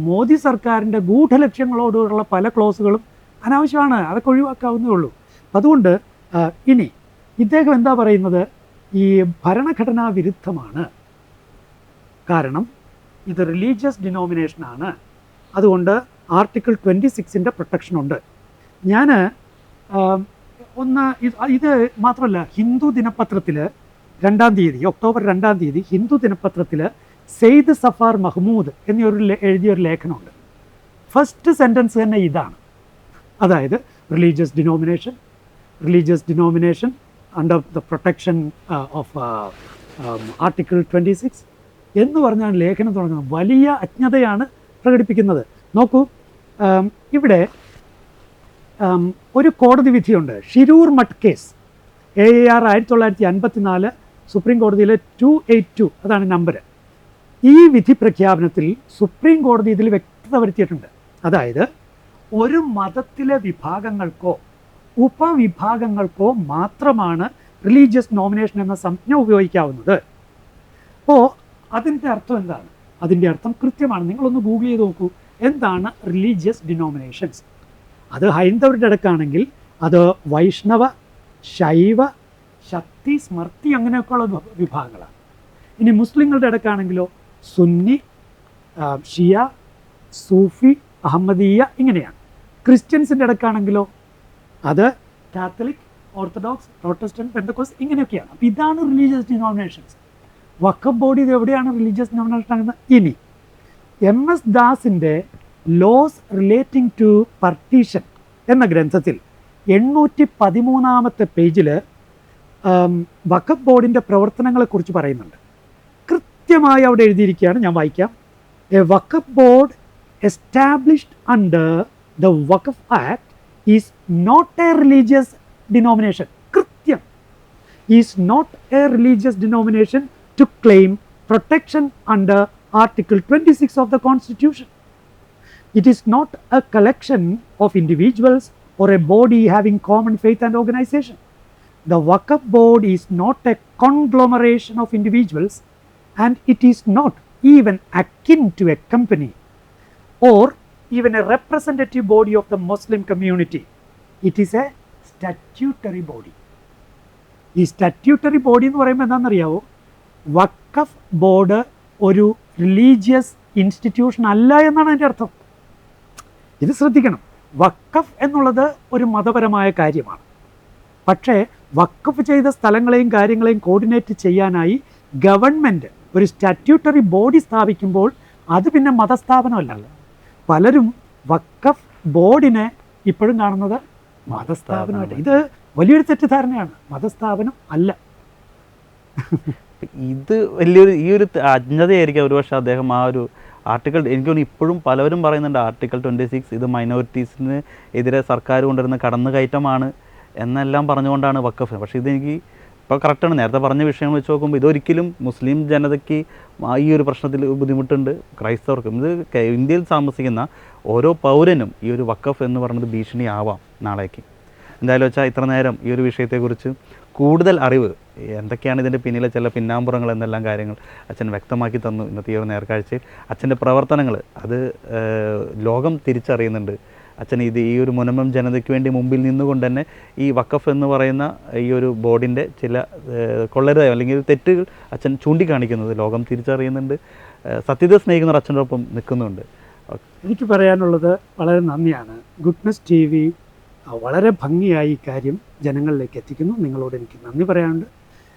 B: മോദി സർക്കാരിൻ്റെ ഗൂഢലക്ഷ്യങ്ങളോടുള്ള പല ക്ലോസുകളും അനാവശ്യമാണ്, അതൊക്കെ ഒഴിവാക്കാവുന്നേ ഉള്ളൂ. അതുകൊണ്ട് ഇനി ഇദ്ദേഹം എന്താ പറയുന്നത്, ഈ ഭരണഘടനാ വിരുദ്ധമാണ്, കാരണം ഇത് റിലീജിയസ് ഡിനോമിനേഷനാണ്, അതുകൊണ്ട് ആർട്ടിക്കിൾ 26-ൻ്റെ പ്രൊട്ടക്ഷനുണ്ട്. ഞാൻ ഇത് മാത്രമല്ല, ഹിന്ദു ദിനപത്രത്തിൽ 2-ാം തീയതി, ഒക്ടോബർ 2-ാം തീയതി ഹിന്ദു ദിനപത്രത്തിൽ സെയ്ദ് സഫാർ മഹ്മൂദ് എഴുതിയൊരു ലേഖനമുണ്ട്. ഫസ്റ്റ് സെൻറ്റൻസ് തന്നെ ഇതാണ്. അതായത് religious denomination under the protection of article 26 എന്ന് പറഞ്ഞാണ് ലേഖനം തുടങ്ങുന്നത്. വലിയ അജ്ഞതയാണ് പ്രകടിപ്പിക്കുന്നത്. നോക്കൂ, ഇവിടെ ഒരു കോടതി വിധിയുണ്ട്, Shirur Mutt case, AAR 1954, supreme കോടതിയിലെ 282, അതാണ് നമ്പർ. ഈ വിധി പ്രഖ്യാപനത്തിൽ സുപ്രീം കോടതി ഇതിൽ വ്യക്തത വരുത്തിയിട്ടുണ്ട്. അതായത് ഒരു മതത്തിലെ വിഭാഗങ്ങൾക്കോ ഉപവിഭാഗങ്ങൾക്കോ മാത്രമാണ് റിലീജിയസ് നോമിനേഷൻ എന്ന സംജ്ഞ ഉപയോഗിക്കാവുന്നത്. അപ്പോൾ അതിൻ്റെ അർത്ഥം എന്താണ്? അതിൻ്റെ അർത്ഥം കൃത്യമാണ്. നിങ്ങളൊന്ന് ഗൂഗിൾ ചെയ്ത് നോക്കൂ, എന്താണ് റിലീജിയസ് ഡിനോമിനേഷൻസ്. അത് ഹൈന്ദവരുടെ അടുക്കാണെങ്കിൽ അത് വൈഷ്ണവ, ശൈവ, ശക്തി, സ്മൃതി അങ്ങനെയൊക്കെയുള്ള വിഭാഗങ്ങളാണ്. ഇനി മുസ്ലിങ്ങളുടെ അടുക്കാണെങ്കിലോ സുന്നി, ഷിയ, സൂഫി, അഹമ്മദീയ ഇങ്ങനെയാണ്. ക്രിസ്ത്യൻസിൻ്റെ അടുക്കാണെങ്കിലോ അത് കാത്തലിക്, ഓർത്തഡോക്സ്, പ്രൊട്ടസ്റ്റന്റ്, പെന്തക്കോസ്റ്റ് ഇങ്ങനെയൊക്കെയാണ്. അപ്പോൾ ഇതാണ് റിലീജിയസ് ഡിനോമിനേഷൻസ്. വഖഫ് ബോർഡ് ഇത് എവിടെയാണ് റിലീജിയസ് ഡിനോമിനേഷൻ ആകുന്നത്? ഇനി MS ദാസിൻ്റെ ലോസ് റിലേറ്റിംഗ് ടു പാർട്ടീഷൻ എന്ന ഗ്രന്ഥത്തിൽ 813-ാമത്തെ പേജിൽ വഖഫ് ബോർഡിൻ്റെ പ്രവർത്തനങ്ങളെക്കുറിച്ച് പറയുന്നുണ്ട്. കൃത്യമായി അവിടെ എഴുതിയിരിക്കുകയാണ്, ഞാൻ വായിക്കാം. A waqf board established under the waqf act is not a religious denomination. കൃത്യം, is not a religious denomination to claim protection under Article 26 of the Constitution. It is not a collection of individuals or a body having common faith and organization. The Waqf Board is not a conglomeration of individuals, and it is not even akin to a company or even a representative body of the Muslim community. It is a statutory body. ഈ statutory body എന്ന് പറയുമ്പോൾ എന്താണെന്നറിയാവോ? വഖഫ് board ഒരു religious institution അല്ല എന്നാണ് അതിൻ്റെ അർത്ഥം. ഇത് ശ്രദ്ധിക്കണം. വഖഫ് എന്നുള്ളത് ഒരു മതപരമായ കാര്യമാണ്. പക്ഷേ വഖഫ് ചെയ്ത സ്ഥലങ്ങളെയും കാര്യങ്ങളെയും കോർഡിനേറ്റ് ചെയ്യാനായി ഗവൺമെൻറ് ഒരു സ്റ്റാറ്റ്യൂട്ടറി ബോഡി സ്ഥാപിക്കുമ്പോൾ അത് പിന്നെ മതസ്ഥാപനമല്ല. പലരും വഖഫ് ബോർഡിനെ ഇപ്പോഴും കാണുന്നത് മതസ്ഥാപനമായിട്ട്. ഇത് വലിയൊരു തെറ്റിദ്ധാരണയാണ്. മതസ്ഥാപനം അല്ല.
A: ഇത് വലിയൊരു ഈ ഒരു അജ്ഞതയായിരിക്കും ഒരുപക്ഷെ അദ്ദേഹം ആ ഒരു ആർട്ടിക്കിൾ, എനിക്ക് തോന്നുന്നു ഇപ്പോഴും പലവരും പറയുന്നുണ്ട് ആർട്ടിക്കിൾ 26 ഇത് മൈനോറിറ്റീസിന് എതിരെ സർക്കാർ കൊണ്ടുവരുന്ന കടന്നുകയറ്റമാണ് എന്നെല്ലാം പറഞ്ഞുകൊണ്ടാണ് വഖഫ്. പക്ഷേ ഇതെനിക്ക് ഇപ്പോൾ കറക്റ്റാണ്, നേരത്തെ പറഞ്ഞ വിഷയങ്ങൾ വെച്ച് നോക്കുമ്പോൾ ഇതൊരിക്കലും മുസ്ലിം ജനതയ്ക്ക് ഈ ഒരു പ്രശ്നത്തിൽ ബുദ്ധിമുട്ടുണ്ട്, ക്രൈസ്തവർക്കും. ഇത് ഇന്ത്യയിൽ താമസിക്കുന്ന ഓരോ പൗരനും ഈ ഒരു വഖഫ് എന്ന് പറയുന്നത് ഭീഷണിയാവാം നാളേക്ക്. എന്തായാലും വെച്ചാൽ ഇത്ര നേരം ഈ ഒരു വിഷയത്തെക്കുറിച്ച് കൂടുതൽ അറിവ്, എന്തൊക്കെയാണ് ഇതിൻ്റെ പിന്നിലെ ചില പിന്നാമ്പുറങ്ങൾ എന്നെല്ലാം കാര്യങ്ങൾ അച്ഛൻ വ്യക്തമാക്കി തന്നു ഇന്നത്തെ ഈ ഒരു നേർക്കാഴ്ചയിൽ. അച്ഛൻ്റെ പ്രവർത്തനങ്ങൾ അത് ലോകം തിരിച്ചറിയുന്നുണ്ട്. അച്ഛൻ ഈ ഒരു മുനമ്പം ജനതയ്ക്ക് വേണ്ടി മുമ്പിൽ നിന്നുകൊണ്ട് തന്നെ ഈ വഖഫ് എന്ന് പറയുന്ന ഈ ഒരു ബോർഡിൻ്റെ ചില കൊള്ളരുതായോ അല്ലെങ്കിൽ തെറ്റുകൾ അച്ഛൻ ചൂണ്ടിക്കാണിക്കുന്നത് ലോകം തിരിച്ചറിയുന്നുണ്ട്. സത്യത്തെ സ്നേഹിക്കുന്നവർ അച്ഛൻ്റെ ഒപ്പം നിൽക്കുന്നുണ്ട്.
B: എനിക്ക് പറയാനുള്ളത് വളരെ നന്ദിയാണ്. ഗുഡ്നസ് TV വളരെ ഭംഗിയായി ഈ കാര്യം ജനങ്ങളിലേക്ക് എത്തിക്കുന്നു. നിങ്ങളോട് എനിക്ക് നന്ദി പറയാനുണ്ട്.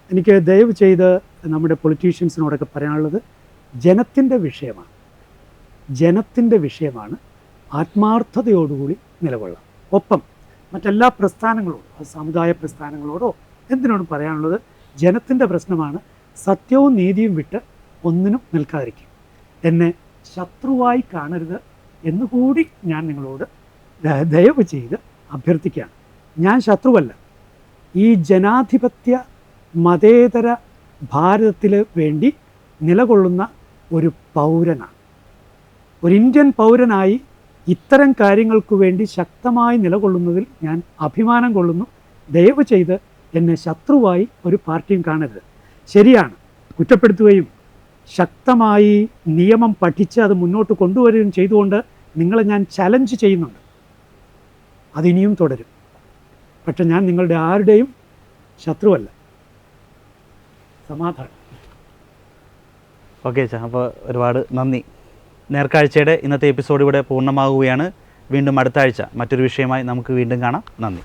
B: എനിക്ക് ദയവ് ചെയ്ത് നമ്മുടെ പൊളിറ്റീഷ്യൻസിനോടൊക്കെ പറയാനുള്ളത്, ജനത്തിൻ്റെ വിഷയമാണ്, ജനത്തിൻ്റെ വിഷയമാണ്. ആത്മാർത്ഥതയോടുകൂടി നിലകൊള്ളാം. ഒപ്പം മറ്റെല്ലാ പ്രസ്ഥാനങ്ങളോടും, അത് സമുദായ പ്രസ്ഥാനങ്ങളോടോ എന്തിനോടും പറയാനുള്ളത്, ജനത്തിൻ്റെ പ്രശ്നമാണ്. സത്യവും നീതിയും വിട്ട് ഒന്നിനും നിൽക്കാതിരിക്കും. എന്നെ ശത്രുവായി കാണരുത് എന്നുകൂടി ഞാൻ നിങ്ങളോട് ദയവ് ചെയ്ത് അഭ്യർത്ഥിക്കുകയാണ്. ഞാൻ ശത്രുവല്ല. ഈ ജനാധിപത്യ മതേതര ഭാരതത്തിൽ വേണ്ടി നിലകൊള്ളുന്ന ഒരു പൗരനാണ്. ഒരു ഇന്ത്യൻ പൗരനായി ഇത്തരം കാര്യങ്ങൾക്ക് വേണ്ടി ശക്തമായി നിലകൊള്ളുന്നതിൽ ഞാൻ അഭിമാനം കൊള്ളുന്നു. ദയവ് ചെയ്ത് എന്നെ ശത്രുവായി ഒരു പാർട്ടിയും കാണരുത്. ശരിയാണ്, കുറ്റപ്പെടുത്തുകയും ശക്തമായി നിയമം പഠിച്ച് അത് മുന്നോട്ട് കൊണ്ടുവരികയും ചെയ്തുകൊണ്ട് നിങ്ങളെ ഞാൻ ചലഞ്ച് ചെയ്യുന്നുണ്ട്. അതിനിയും തുടരും. പക്ഷെ ഞാൻ നിങ്ങളുടെ ആരുടെയും ശത്രുവല്ല. സമാധാനം.
A: ഓക്കെ അച്ഛാ, അപ്പോൾ ഒരുപാട് നന്ദി. നേർക്കാഴ്ചയുടെ ഇന്നത്തെ എപ്പിസോഡ് ഇവിടെ പൂർണ്ണമാകുകയാണ്. വീണ്ടും അടുത്ത ആഴ്ച മറ്റൊരു വിഷയമായി നമുക്ക് വീണ്ടും കാണാം. നന്ദി.